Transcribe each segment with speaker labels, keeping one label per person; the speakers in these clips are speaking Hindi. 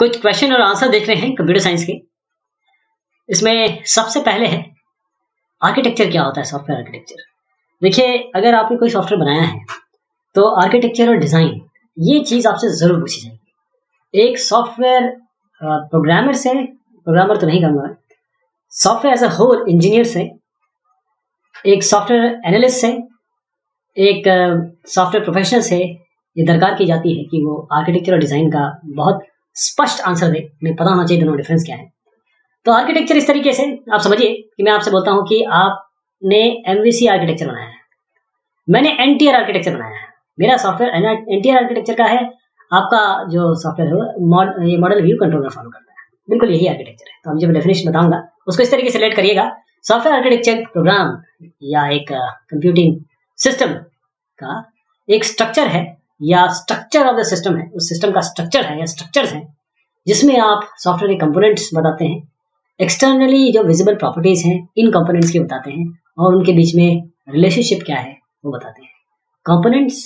Speaker 1: कुछ क्वेश्चन और आंसर देख रहे हैं कंप्यूटर साइंस के। इसमें सबसे पहले है आर्किटेक्चर क्या होता है, सॉफ्टवेयर आर्किटेक्चर। देखिए, अगर आपने कोई सॉफ्टवेयर बनाया है तो आर्किटेक्चर और डिजाइन ये चीज आपसे जरूर पूछी जाएगी। एक सॉफ्टवेयर प्रोग्रामर से, प्रोग्रामर तो नहीं कहूंगा, software as a whole engineer से, एक सॉफ्टवेयर एनालिस्ट से, एक सॉफ्टवेयर प्रोफेशनल से ये दरकार की जाती है कि वो आर्किटेक्चर और डिजाइन का बहुत स्पष्ट आंसर दे। उन्हें पता होना चाहिए दोनों डिफरेंस क्या है। तो आर्किटेक्चर इस तरीके से आप समझिए कि मैं आपसे बोलता हूं कि आपने एमवीसी आर्किटेक्चर बनाया है, मैंने एनटीआर आर्किटेक्चर बनाया है। मेरा सॉफ्टवेयर एनटीआर आर्किटेक्चर का है, आपका जो सॉफ्टवेयर है ये मॉडल व्यू कंट्रोलर फॉलो करता है। बिल्कुल यही आर्किटेक्चर है। तो अब जब डेफिनेशन बताऊंगा उसको इस तरीके से लेट करिएगा। सॉफ्टवेयर आर्किटेक्चर प्रोग्राम या एक कंप्यूटिंग सिस्टम का एक स्ट्रक्चर है या स्ट्रक्चर ऑफ द सिस्टम है, उस सिस्टम का स्ट्रक्चर है या स्ट्रक्चर्स है जिसमें आप सॉफ्टवेयर के कंपोनेंट्स बताते हैं, एक्सटर्नली जो विजिबल प्रॉपर्टीज हैं इन कंपोनेंट्स की बताते हैं और उनके बीच में रिलेशनशिप क्या है वो बताते हैं। Components,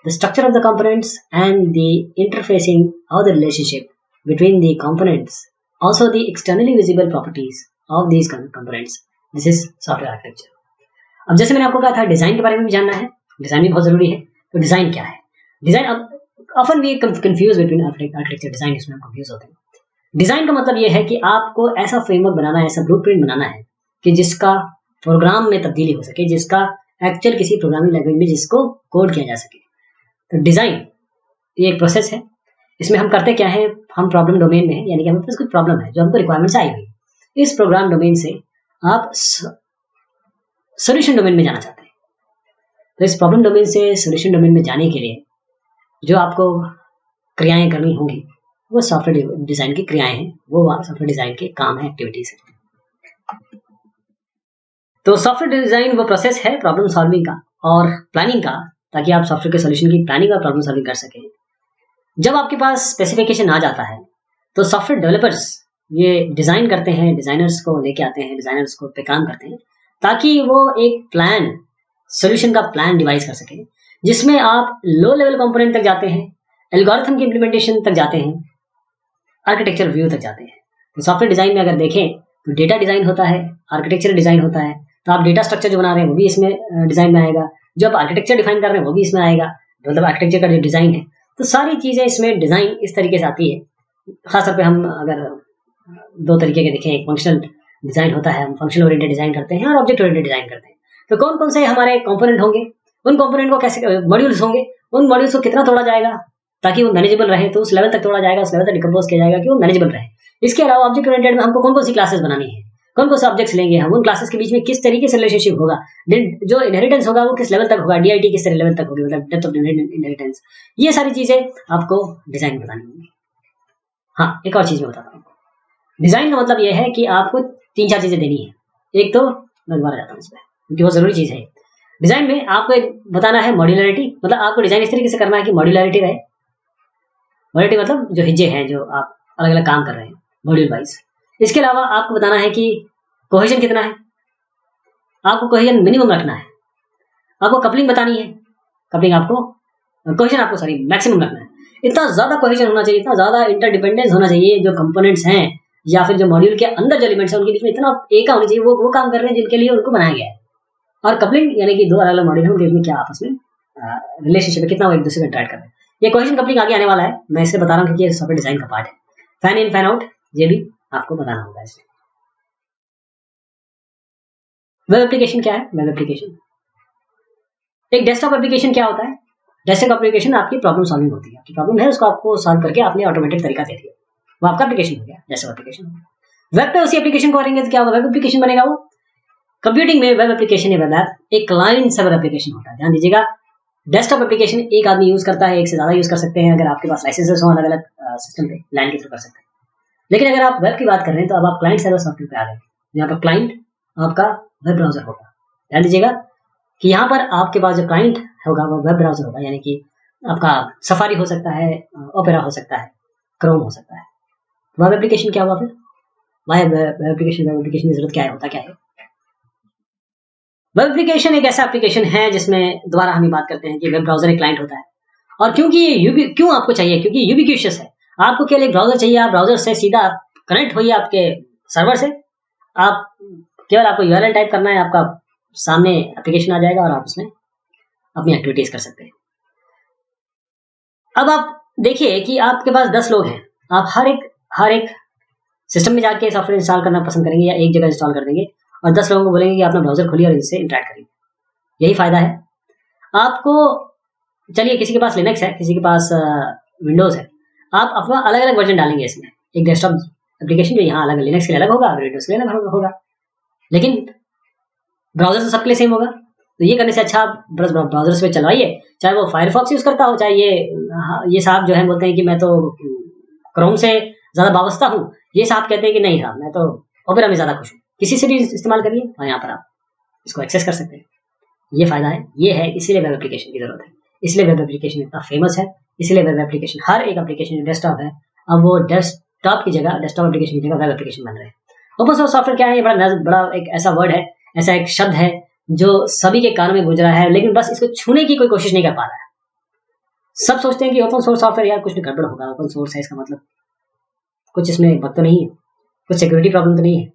Speaker 1: the structure of the components and the interfacing of the relationship between the components, also the externally visible properties of these components, this is software architecture. अब जैसे मैंने आपको कहा था डिजाइन के बारे में भी जानना है, डिजाइन भी बहुत जरूरी है। तो डिजाइन क्या है? डिजाइन, अब often we confuse between architecture design, इसमें हम कंफ्यूज होते हैं। डिजाइन का मतलब यह है कि आपको ऐसा फ्रेमवर्क बनाना है, ऐसा ब्लूप्रिंट बनाना है कि जिसका प्रोग्राम में तब्दीली हो सके, जिसका एक्चुअल किसी प्रोग्रामिंग लैंग्वेज में जिसको कोड किया जा सके। तो डिजाइन ये एक प्रोसेस है। इसमें हम करते क्या है, हम प्रॉब्लम डोमेन में है, यानी कि हमारे पास कुछ प्रॉब्लम है जो हमको रिक्वायरमेंट्स आई हुई, इस प्रोग्राम डोमेन से आप सोल्यूशन डोमेन में जाना चाहते हैं। तो इस प्रॉब्लम डोमेन से सोल्यूशन डोमेन में जाने के लिए जो आपको क्रियाएं करनी होंगी वो सॉफ्टवेयर डिजाइन की क्रियाएं हैं, वो सॉफ्टवेयर डिजाइन के काम है, एक्टिविटीज है। तो सॉफ्टवेयर डिजाइन वो प्रोसेस है प्रॉब्लम सॉल्विंग का और प्लानिंग का, ताकि आप सॉफ्टवेयर के सोल्यूशन की प्लानिंग और प्रॉब्लम सॉल्विंग कर सकें। जब आपके पास स्पेसिफिकेशन आ जाता है तो सॉफ्टवेयर डेवलपर्स ये डिजाइन करते हैं, डिजाइनर्स को लेके आते हैं, डिजाइनर्स को पे काम करते हैं ताकि वो एक प्लान, सोल्यूशन का प्लान डिवाइस कर सके जिसमें आप लो लेवल कंपोनेंट तक जाते हैं, एल्गोरिथम की इंप्लीमेंटेशन तक जाते हैं, आर्किटेक्चर व्यू तक जाते हैं। तो सॉफ्टवेयर डिजाइन में अगर देखें तो डेटा डिजाइन होता है, आर्किटेक्चर डिजाइन होता है। तो आप डेटा स्ट्रक्चर जो बना रहे हैं वो भी इसमें डिजाइन में आएगा, जो आप आर्किटेक्चर डिफाइन कर रहे हैं वो भी इसमें आएगा, मतलब आर्किटेक्चर का जो डिजाइन है। तो सारी चीजें इसमें डिजाइन इस तरीके से आती है। खासतौर पर हम अगर दो तरीके के देखें, एक फंक्शनल डिजाइन होता है, हम फंक्शनल ओरिएंटेड डिजाइन करते हैं और ऑब्जेक्ट ओरिएंटेड डिजाइन करते हैं। तो कौन कौन से हमारे कंपोनेंट होंगे, उन कंपोनेंट को कैसे, मॉड्यूल्स होंगे, उन मॉड्यूल्स को कितना तोड़ा जाएगा ताकि वो मैनेजेबल रहे, तो उस लेवल तक तोड़ा जाएगा, उस लेवल तक डिकम्पोज किया जाएगा कि वो मैनेजेबल रहे। इसके अलावा ऑब्जेक्ट ओरिएंटेड में हमको कौन कौन सी क्लासेस बनानी है, कौन कौन से ऑब्जेक्ट्स लेंगे हम, उन क्लासेस के बीच में किस तरीके से रिलेशनशिप होगा, जो इनहेरिटेंस होगा वो किस लेवल तक होगा, डीआईटी किस लेवल तक होगी, मतलब डेप्थ ऑफ इनहेरिटेंस। ये सारी चीजें आपको डिजाइन बतानी होंगी। हाँ, एक और चीज मैं बताता हूँ। डिजाइन का मतलब यह है कि आपको 3-4 चीजें देनी है। एक तो मैं दोबारा जाता हूँ इसमें क्योंकि बहुत जरूरी चीज है। डिजाइन में आपको एक बताना है मॉड्यूलरिटी, मतलब आपको डिजाइन इस तरीके से करना है कि मॉड्यूलरिटी रहे। मॉड्यूलरिटी मतलब जो हिस्से हैं जो आप अलग अलग काम कर रहे हैं मॉड्यूल वाइज। इसके अलावा आपको बताना है कि कोहेजन कितना है, आपको कोहेजन मिनिमम रखना है, आपको कपलिंग बतानी है, कपलिंग आपको कोहेजन आपको सॉरी मैक्सिमम रखना है। इतना ज्यादा कोहेजन होना चाहिए, इतना ज्यादा इंटरडिपेंडेंस होना चाहिए, जो कंपोनेंट्स हैं या फिर जो मॉड्यूल के अंदर जो एलिमेंट्स हैं उनके बीच में इतना एका होनी चाहिए, वो काम कर रहे हैं जिनके लिए उनको बनाया गया है। और कपलिंग यानी कि दो अलग अलग मॉड्यूल हैं, उनके बीच में क्या आपस में रिलेशनशिप है, कितना वो एक दूसरे को इंटरेक्ट कर रहे हैं। ये कोहेजन कपलिंग आगे आने वाला है, मैं इससे बता रहा हूँ क्योंकि ये सॉफ्टवेयर डिजाइन का पार्ट है। फैन इन फैन आउट ये भी आपको बताना होगा इसमें। वेब एप्लीकेशन क्या है? वेब एप्लीकेशन एक डेस्कटॉप एप्लीकेशन क्या होता है? डेस्कटॉप एप्लीकेशन आपकी प्रॉब्लम सॉल्विंग होती है, आपकी प्रॉब्लम है उसको आपको सॉल्व करके आपने ऑटोमेटिक तरीका दे दिया, वो आपका एप्लीकेशन हो गया, डेस्कटॉप एप्लीकेशन। वेब पे उसी एप्लीकेशन को करेंगे तो क्या होगा, वेब एप्लीकेशन बनेगा। वो कंप्यूटिंग में वेब एप्लीकेशन है, वेब ऐप एक क्लाइंट सर्वर एप्लीकेशन होता है। ध्यान दीजिएगा, डेस्कटॉप एप्लीकेशन एक आदमी यूज करता है, एक से ज्यादा यूज कर सकते हैं, अगर आपके पास लाइसेंसेस हो अलग अलग सिस्टम पे लैन के थ्रू कर सकते हैं। लेकिन अगर आप वेब की बात कर रहे हैं तो अब आप क्लाइंट सर्वर सॉफ्टवेयर पे आ गए, यहाँ पर क्लाइंट आपका वेब ब्राउजर होगा। ध्यान दीजिएगा कि यहाँ पर आपके पास जो क्लाइंट होगा वो वेब ब्राउजर होगा, यानी कि आपका सफारी हो सकता है, ओपेरा हो सकता है, क्रोम हो सकता है। वेब एप्लीकेशन क्या हुआ फिर? वेब एप्लीकेशन की जरूरत क्या है, होता क्या है? वेब एप्लीकेशन एक ऐसा एप्लीकेशन है जिसमें दोबारा हम बात करते हैं कि वेब ब्राउजर एक क्लाइंट होता है। और क्योंकि ये क्यों आपको चाहिए, क्योंकि यूबिक्विशियस है, आपको केवल एक ब्राउजर चाहिए, आप ब्राउजर से सीधा कनेक्ट होइए आपके सर्वर से, आप केवल आपको यूआरएल टाइप करना है, आपका सामने एप्लीकेशन आ जाएगा और आप उसमें अपनी एक्टिविटीज कर सकते हैं। अब आप देखिए कि आपके पास 10 लोग हैं, आप हर एक सिस्टम में जाके सॉफ्टवेयर इंस्टॉल करना पसंद करेंगे या एक जगह इंस्टॉल कर देंगे और 10 लोगों को बोलेंगे कि अपना ब्राउजर खोलिए और इससे इंटरेक्ट करिए। यही फायदा है आपको। चलिए किसी के पास लिनक्स है, किसी के पास विंडोज है, आप अपना अलग अलग वर्जन डालेंगे इसमें, एक डेस्कटॉप एप्लीकेशन जो यहाँ अलग लिनक्स के लिए अलग होगा, विंडोज के लिए अलग होगा, लेकिन ब्राउजर तो सबके लिए सेम होगा। तो ये करने से अच्छा आप ब्राउजर पे चलवाइए, चाहे वो फायरफॉक्स यूज करता हो, चाहे ये साहब जो है बोलते हैं कि मैं तो क्रोम से ज्यादा वाबस्ता हूँ, ये साहब कहते हैं कि नहीं साहब मैं तो ओपेरा में ज्यादा खुश हूँ। किसी से भी इस्तेमाल करिए और यहाँ पर आप इसको एक्सेस कर सकते हैं। ये फायदा है, ये है, इसीलिए वेब एप्लीकेशन की जरूरत है, इसलिए वेब एप्लीकेशन इतना फेमस है, इसलिए वेब एप्लीकेशन हर एक एप्लीकेशन डेस्कटॉप है, अब वो डेस्कटॉप की जगह, डेस्कटॉप एप्लीकेशन की जगह वेब एप्लीकेशन बन रहे हैं। ओपन सोर्स सॉफ्टवेयर क्या है? ये बड़ा एक ऐसा वर्ड है, ऐसा एक शब्द है जो सभी के कानों में गुज रहा है, लेकिन बस इसको छूने की कोई कोशिश नहीं कर पा रहा है। सब सोचते हैं कि ओपन सोर्स सॉफ्टवेयर यार कुछ नहीं गड़बड़ होगा, ओपन सोर्स है इसका मतलब कुछ इसमें बग तो नहीं है, कुछ सिक्योरिटी प्रॉब्लम तो नहीं है।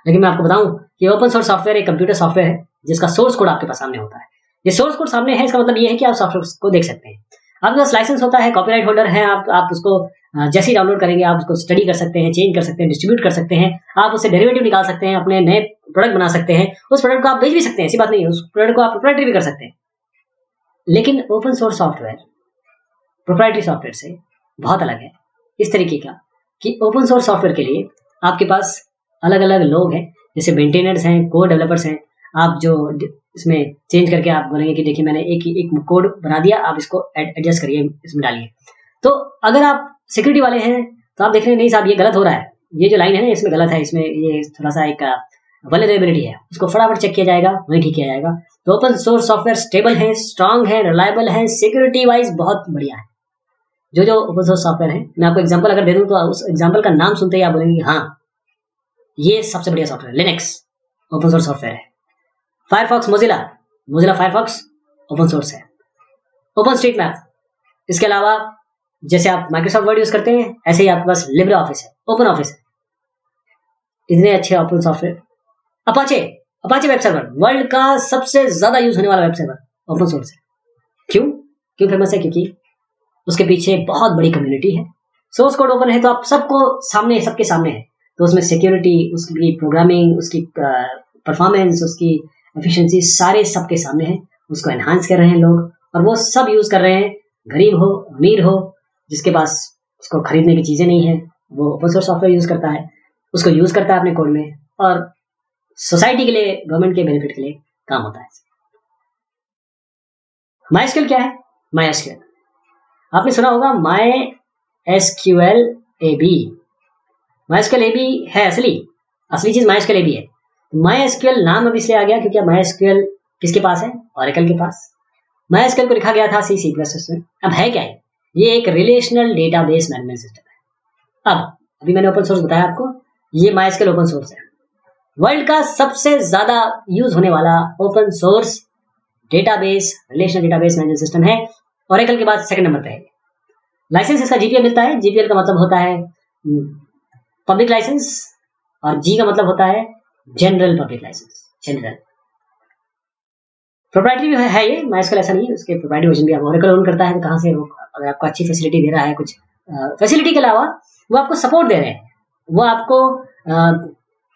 Speaker 1: लेकिन मैं आपको बताऊं कि ओपन सोर्स सॉफ्टवेयर एक कंप्यूटर सॉफ्टवेयर है जिसका सोर्स कोड आपके पास सामने होता है। ये सोर्स कोड सामने है, इसका मतलब ये है कि आप सॉफ्टवेयर को देख सकते हैं। आपके पास लाइसेंस होता है, कॉपीराइट होल्डर है, आप उसको जैसे ही डाउनलोड करेंगे आप उसको स्टडी कर सकते हैं, चेंज कर सकते हैं, डिस्ट्रीब्यूट कर सकते हैं, आप उससे डेरिवेटिव निकाल सकते हैं, अपने नए प्रोडक्ट बना सकते हैं, उस प्रोडक्ट को आप बेच भी सकते हैं, ऐसी बात नहीं है, उस प्रोडक्ट को आप प्रोप्राइटरी भी कर सकते हैं। लेकिन open source software proprietary software से बहुत अलग है इस तरीके का कि ओपन सोर्स सॉफ्टवेयर के लिए आपके पास अलग अलग लोग हैं, जैसे मेंटेनर्स हैं, कोड डेवलपर्स हैं, आप जो इसमें चेंज करके आप बोलेंगे कि देखिए मैंने एक कोड बना दिया, आप इसको एडजस्ट करिए, इसमें डालिए। तो अगर आप सिक्योरिटी वाले हैं तो आप देख रहे हैं नहीं साहब ये गलत हो रहा है, ये जो लाइन है ना इसमें गलत है, इसमें ये थोड़ा सा एक वल्नरेबिलिटी है, उसको फटाफट चेक किया जाएगा, वही ठीक किया जाएगा। तो ओपन सोर्स सॉफ्टवेयर स्टेबल है, स्ट्रांग है, रिलायबल है, सिक्योरिटी वाइज बहुत बढ़िया है। जो ओपन सोर्स सॉफ्टवेयर है, मैं आपको एग्जांपल अगर दे दूं तो उस एग्जांपल का नाम सुनते ही आप बोलेंगे हाँ ये सबसे बढ़िया सॉफ्टवेयर है। लिनक्स ओपन सोर्स सॉफ्टवेयर है, Firefox Mozilla Firefox open source है, ओपन स्ट्रीट मैप, इसके अलावा जैसे आप माइक्रोसॉफ्ट वर्ड यूज करते हैं ऐसे ही आपके पास लिब्रे ऑफिस है, ओपन ऑफिस है, इतने अच्छे open software. Apache web server world का सबसे ज्यादा यूज होने वाला वेब सर्वर ओपन सोर्स है। क्यों फेमस है? क्योंकि उसके पीछे बहुत बड़ी कम्युनिटी है, सोर्स कोड ओपन है तो आप सबके सामने है, तो उसमें सिक्योरिटी, उसकी प्रोग्रामिंग, उसकी परफॉर्मेंस, उसकी एफिशिएंसी सारे सबके सामने है, उसको एनहांस कर रहे हैं लोग और वो सब यूज कर रहे हैं, गरीब हो अमीर हो, जिसके पास उसको खरीदने की चीजें नहीं है वो ओपन सोर्स सॉफ्टवेयर यूज करता है, उसको यूज करता है अपने कोड में और सोसाइटी के लिए, गवर्नमेंट के बेनिफिट के लिए काम होता है। MySQL क्या है? MySQL आपने सुना होगा, MySQL AB। MySQL AB है असली चीज MySQL AB है। MySQL नाम अब इसलिए आ गया क्योंकि MySQL किसके पास है? Oracle के पास। MySQL को लिखा गया था C++ में। अब है क्या है? ये एक रिलेशनल डेटाबेस मैनेजमेंट सिस्टम है। अब अभी मैंने ओपन सोर्स बताया आपको, ये MySQL ओपन सोर्स है, वर्ल्ड का सबसे ज्यादा यूज होने वाला open source database, relational database management system है। Oracle के बाद सेकंड नंबर पे है। लाइसेंस इसका GPL मिलता है, GPL का मतलब होता है पब्लिक लाइसेंस और G का मतलब होता है general public licence, general. Proprietary है ये MySQL, ऐसा नहीं है, उसके प्रोप्राइटरी वर्जन भी आप Oracle ओन करता है तो कहाँ से वो अगर आपको अच्छी फैसिलिटी दे रहा है, कुछ फैसिलिटी के अलावा वो आपको सपोर्ट दे रहे हैं, वो आपको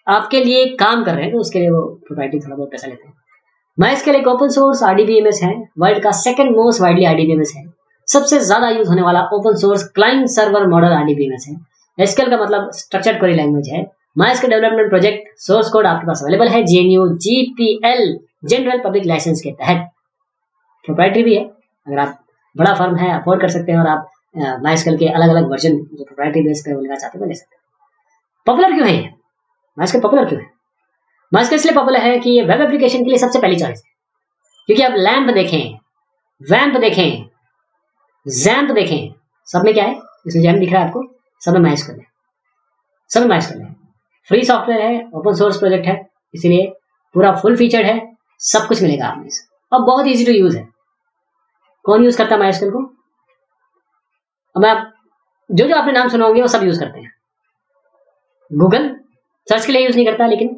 Speaker 1: आपके लिए काम कर रहे हैं, तो उसके लिए वो प्रोप्राइटरी थोड़ा बहुत पैसा लेते हैं। MySQL एक ओपन सोर्स RDBMS है, वर्ल्ड का सेकंड मोस्ट वाइडली RDBMS है, सबसे ज्यादा यूज होने वाला open source client server model RDBMS है। SQL का मतलब स्ट्रक्चर्ड क्वेरी लैंग्वेज है। MySQL development project source code आपके पास अवेलेबल है GNU GPL general public licence के तहत। प्रोप्राइटरी भी है, अगर आप बड़ा फर्म है अफोर्ड कर सकते हैं और आप MySQL के अलग अलग वर्जन जो प्रोप्राइटरी बेस पे लेना चाहते हैं ले सकते हैं। पॉपुलर क्यों है ये? MySQL पॉपुलर क्यों है? MySQL इसलिए पॉपुलर है कि ये वेब एप्लीकेशन के लिए सबसे पहली चॉइस है, क्योंकि आप लैम्प देखें, वैम्प देखें, जैम्प देखें, सब में क्या है? इसमें जैम्प दिख रहा है आपको, सब में MySQL है, सब में MySQL है। फ्री सॉफ्टवेयर है, ओपन सोर्स प्रोजेक्ट है, इसीलिए पूरा फुल फीचर्ड है, सब कुछ मिलेगा आपको इसमें और बहुत इजी टू यूज है। कौन यूज करता है MySQL को? अब मैं जो जो आपने नाम सुने होंगे वो सब यूज करते हैं। गूगल सर्च के लिए यूज नहीं करता, लेकिन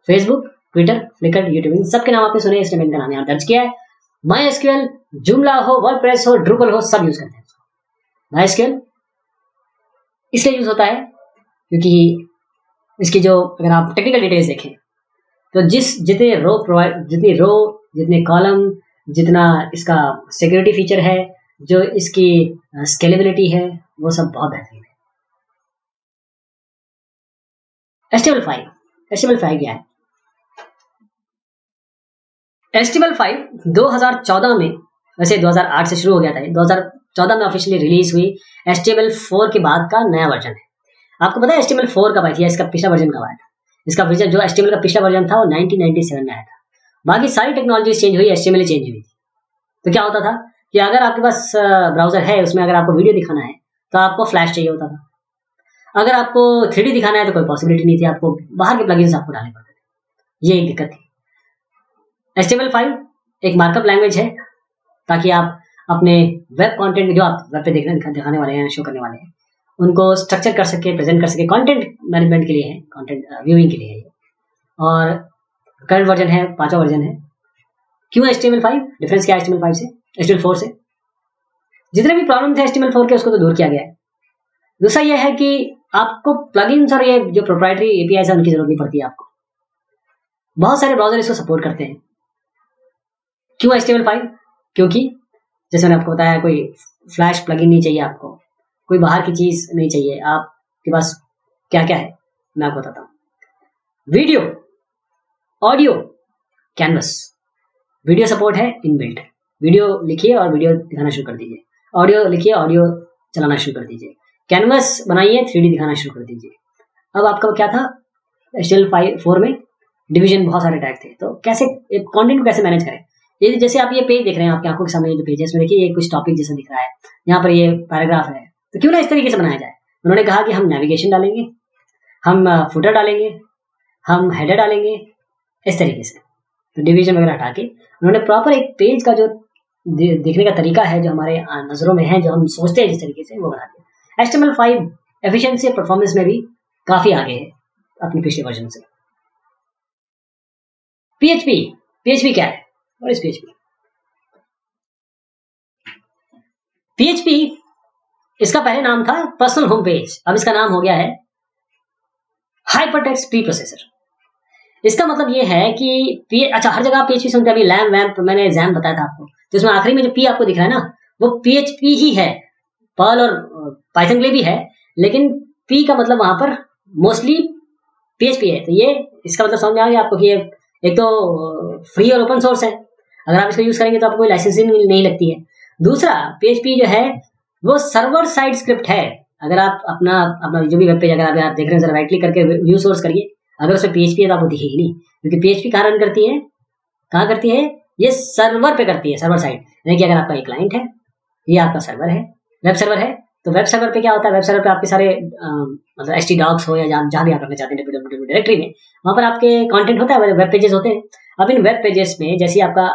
Speaker 1: फेसबुक, ट्विटर, फ्लिकर, यूट्यूब, इन सबके नाम आपने सुने, इसलिए मैंने इनका नाम यहाँ दर्ज किया है। MySQL, Joomla हो, वर्डप्रेस हो, ड्रूगल हो, सब यूज करते हैं। MySQL इसलिए यूज होता है क्योंकि इसकी जो, अगर आप टेक्निकल डिटेल्स देखें तो जितने रो प्रोवाइड, जितने कॉलम, जितना इसका सिक्योरिटी फीचर है, जो इसकी स्केलेबिलिटी है, वो सब बहुत बेहतरीन है। HTML5 क्या है? HTML5 2014 में, वैसे 2008 से शुरू हो गया था, 2014 में ऑफिशियली रिलीज हुई HTML4 के बाद का नया वर्जन है। आपको पता है HTML4 कब आई थी, इसका पिछला वर्जन कब आया था? इसका वर्जन, जो HTML का पिछला वर्जन था, वो 1997 में आया था। बाकी सारी टेक्नोलॉजी चेंज हुई, HTML चेंज हुई थी। तो क्या होता था कि अगर आपके पास ब्राउजर है, उसमें अगर आपको वीडियो दिखाना है तो आपको फ्लैश चाहिए होता था। अगर आपको 3D दिखाना है तो कोई पॉसिबिलिटी नहीं थी, आपको बाहर के प्लगइन्स आपको डालने पड़ते थे। ये एक दिक्कत थी। HTML5 एक मार्कअप लैंग्वेज है, ताकि आप अपने वेब कंटेंट, जो आप वेब पे दिखाने वाले हैं, शो करने वाले हैं, उनको स्ट्रक्चर कर सके, प्रेजेंट कर सके। कंटेंट मैनेजमेंट के लिए है, कंटेंट व्यूइंग के लिए है। और करंट वर्जन है, 5वां वर्जन है। क्यों HTML5? डिफरेंस क्या है HTML5 से, HTML4 से? जितने भी प्रॉब्लम थे HTML4 के, उसको तो दूर किया गया है। दूसरा यह है कि आपको प्लगइन्स और ये जो प्रोप्राइटरी APIs है, उनकी जरूरत नहीं पड़ती है आपको। बहुत सारे ब्राउजर इसको सपोर्ट करते हैं। क्यों HTML5? क्योंकि जैसे मैंने आपको बताया, कोई फ्लैश प्लगइन नहीं चाहिए आपको, कोई बाहर की चीज नहीं चाहिए। आपके पास क्या क्या है मैं आपको बताता हूँ। Video, audio, canvas. Video support है इनबिल्ट, वीडियो लिखिए और वीडियो दिखाना शुरू कर दीजिए। ऑडियो लिखिए, ऑडियो चलाना शुरू कर दीजिए। कैनवस बनाइए, 3D दिखाना शुरू कर दीजिए। अब आपका क्या था HTML4 में? डिवीजन, बहुत सारे टैग थे। तो कैसे एक कंटेंट को कैसे मैनेज करें? ये जैसे आप ये पेज देख रहे हैं, आपकी आंखों के सामने जो पेज है, इसमें देखिए ये कुछ टॉपिक जैसा दिख रहा है, यहाँ पर ये पैराग्राफ है। तो क्यों ना इस तरीके से बनाया जाए। उन्होंने कहा कि हम नेविगेशन डालेंगे, हम फुटर डालेंगे, हम हेडर डालेंगे, इस तरीके से। तो डिवीजन वगैरह हटा के उन्होंने प्रॉपर एक पेज का जो देखने का तरीका है, जो हमारे नजरों में है, जो हम सोचते हैं जिस तरीके से, वो बना दिया। HTML5 एफिशिएंसी और परफॉर्मेंस में भी काफी आगे है अपने पिछले वर्जन से। PHP क्या है? What is PHP? PHP इसका पहले नाम था पर्सनल होम पेज, अब इसका नाम हो गया है हाइपरटेक्स्ट प्री प्रोसेसर। इसका मतलब ये है कि अच्छा, हर जगह आप PHP सुनते हैं। अभी लैम वैम्प मैंने एग्जाम बताया था आपको, तो इसमें आखिरी में जो P आपको दिख रहा है ना, वो PHP ही है। पर्ल और पाइथन के लिए भी है, लेकिन P का मतलब वहां पर मोस्टली PHP है। तो ये इसका मतलब समझ में आ गया आपको कि ये एक तो फ्री और ओपन सोर्स है। अगर आप इसको यूज करेंगे तो आपको कोई लाइसेंसिंग नहीं लगती है। दूसरा, PHP जो है वो सर्वर साइड स्क्रिप्ट है। अगर आप अपना जो भी वेब पेज अगर आप देख रहे हैं, जरा राइट क्लिक करके व्यू सोर्स करिए, अगर उसमें PHP है तो आपको दिखेगी नहीं, क्योंकि PHP कहाँ रन करती है, कहाँ करती है? ये सर्वर पे करती है, सर्वर साइड। यानी कि अगर आपका एक क्लाइंट है, ये आपका सर्वर है, वेब सर्वर है, तो वेब सर्वर पे क्या होता है? वेब सर्वर पे आपके सारे मतलब htdocs हो या जहाँ भी आप रखना चाहते हैं डायरेक्टरी में, वहां पर आपके कंटेंट होता है, वेब पेजेस होते हैं। अब इन वेब पेजेस में जैसे आपका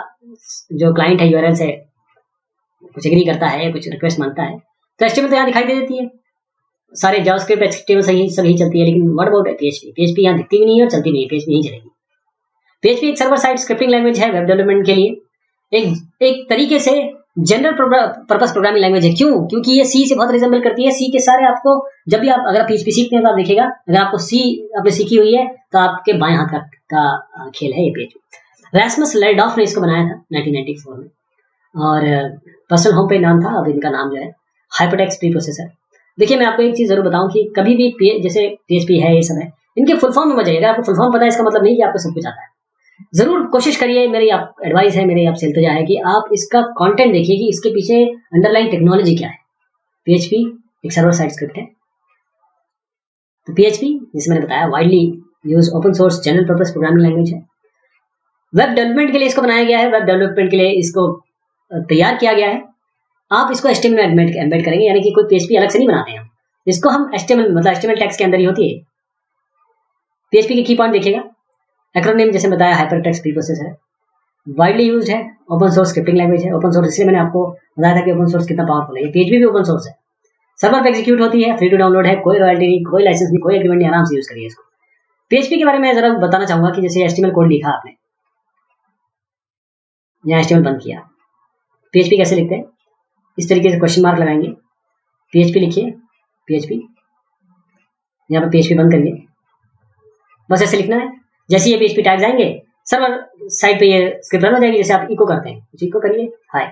Speaker 1: जो क्लाइंट है URL से कुछ एग्री करता है, कुछ रिक्वेस्ट मांगता है, तो HTML तो यहाँ दिखाई दे देती है, सारे जावास्क्रिप्ट HTML सही चलती है। लेकिन व्हाट अबाउट PHP यहाँ दिखती भी नहीं है और चलती नहीं है, PHP नहीं चलेगी। PHP एक सर्वर साइड स्क्रिप्टिंग लैंग्वेज है वेब डेवलपमेंट के लिए, एक तरीके से जनरल पर्पस प्रोग्रामिंग लैंग्वेज है। क्यों? क्योंकि ये C से बहुत रिजेंबल करती है। C के सारे आपको, जब भी आप अगर आप PHP सीखते हैं तो आप देखिएगा, अगर आपको C आपने सीखी हुई है तो आपके बाएं हाथ का खेल है ये PHP। रास्मस लेडॉफ ने इसको बनाया था 1994 में, और पर्सनल होम पेज नाम था। अब इनका नाम जो है हाइपरटेक्स्ट प्री प्रोसेसर। देखिए, मैं आपको एक चीज जरूर बताऊं कि कभी भी जैसे PHP है, ये सब है, इनके फुल फॉर्म में मत जाइए। अगर आपको फुल फॉर्म पता है, इसका मतलब नहीं कि आपको सब कुछ आता है। जरूर कोशिश करिए, मेरी आप एडवाइस है, मेरी आपसे इल्तिजा है कि आप इसका कंटेंट देखिए कि इसके पीछे अंडरलाइन टेक्नोलॉजी क्या है। PHP एक सर्वर साइड स्क्रिप्ट है। तो PHP, जिसे मैंने बताया, widely use open source general purpose programming language है। वेब डेवलपमेंट के लिए इसको बनाया गया है, वेब डेवलपमेंट के लिए इसको तैयार किया गया है। आप इसको HTML में एम्बेड करेंगे, यानी कि कोई PHP अलग से नहीं बनाते हैं। इसको हम HTML मतलब HTML टैग्स के अंदर ही होती है। PHP के की पॉइंट देखिएगा, एक्रोनिम जैसे बताया, हाइपरटेक्स्ट प्री प्रोसेसर है, वाइडली यूज्ड है, ओपन सोर्स स्क्रिप्टिंग लैंग्वेज है। ओपन सोर्स इसलिए मैंने आपको बताया था कि ओपन सोर्स कितना पावरफुल है। PHP भी ओपन सोर्स है, सर्वर पे एग्जीक्यूट होती है, फ्री टू डाउनलोड है, कोई रॉयल्टी नहीं, कोई लाइसेंस नहीं, कोई एग्रीमेंट नहीं, आराम से यूज करिए इसको। पीएचपी के बारे में जरा बताना चाहूंगा कि जैसे एचटीएमएल कोड लिखा आपने, यहाँ एचटीएमएल बंद किया, पीएचपी कैसे लिखते हैं, इस तरीके से क्वेश्चन मार्क लगाएंगे, पीएचपी लिखिए, पीएचपी, यहाँ पर पीएचपी बंद करिए, बस ऐसे लिखना है। जैसे ये पीएचपी टैग्स आएंगे सर्वर साइड पे ये स्क्रिप्ट रन हो जाएगी। जैसे आप इको करते हैं, इको करिए हाय,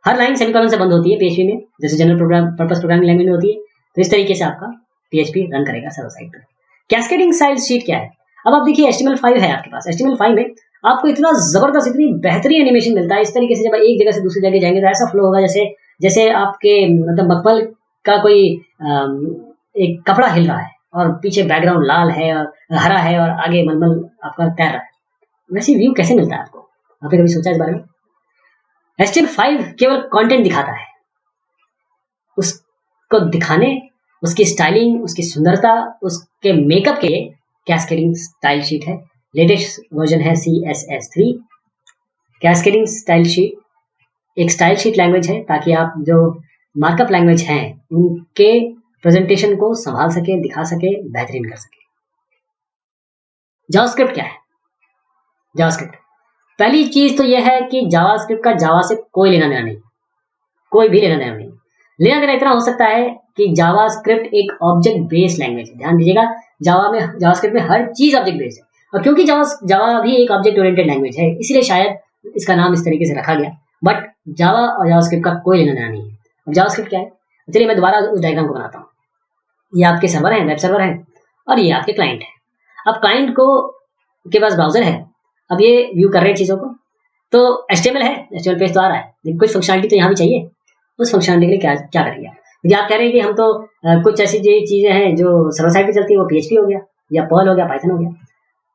Speaker 1: हर लाइन सेमीकोलन से बंद होती है पीएचपी में, जैसे general program purpose programming language में होती है। तो इस तरीके से आपका पीएचपी रन करेगा सर्वर साइड पर। कैस्केडिंग स्टाइल शीट क्या है, अब आप देखिए HTML5 है आपके पास, HTML5 में आपको इतना जबरदस्त, इतनी बेहतरीन एनिमेशन मिलता है। इस तरीके से जब एक जगह से दूसरी जगह जाएंगे तो ऐसा फ्लो होगा जैसे जैसे आपके मतलब मखमल का कोई एक कपड़ा हिल रहा है और पीछे बैकग्राउंड लाल है और हरा है और आगे मलमल आपका तैर रहा है। वैसे व्यू कैसे मिलता है आपको, आपने कभी सोचा इस बारे में? HTML5 केवल कंटेंट दिखाता है, उसको दिखाने, उसकी स्टाइलिंग, उसकी सुंदरता, उसके मेकअप के कैस्केडिंग स्टाइल शीट है। लेटेस्ट वर्जन है CSS3। कैस्केडिंग स्टाइल शीट एक स्टाइल शीट लैंग्वेज है ताकि आप जो मार्कअप लैंग्वेज हैं उनके प्रेजेंटेशन को संभाल सके, दिखा सके, बेहतरीन कर सके। जावास्क्रिप्ट क्या है? जावास्क्रिप्ट पहली चीज तो यह है कि जावास्क्रिप्ट का जावा से कोई लेना देना नहीं, कोई भी लेना देना नहीं। लेना देना इतना हो सकता है कि जावास्क्रिप्ट एक ऑब्जेक्ट बेस्ड लैंग्वेज है। ध्यान दीजिएगा, जावास्क्रिप्ट में हर चीज ऑब्जेक्ट बेस्ड है, और क्योंकि जावा भी एक ऑब्जेक्ट ओरिएंटेड लैंग्वेज है इसलिए शायद इसका नाम इस तरीके से रखा गया। बट जावा और जावास्क्रिप्ट का कोई लेना देना नहीं है। अब जावास्क्रिप्ट क्या है, चलिए मैं दोबारा उस डायग्राम को बनाता हूँ। ये आपके सर्वर है, वेब सर्वर है, और ये आपके क्लाइंट है। अब क्लाइंट को के पास ब्राउजर है, अब ये व्यू कर रहे हैं चीजों को, तो HTML है, HTML पेज तो आ रहा है, लेकिन कुछ फंक्शनलिटी तो यहाँ भी चाहिए। उस फंक्शनलिटी के लिए क्या करेंगे? क्योंकि आप कह रहे हैं कि हम तो कुछ ऐसी चीजें हैं जो सर्वर साइड पे चलती है, वो PHP हो गया या पर्ल हो गया, पाइथन हो गया,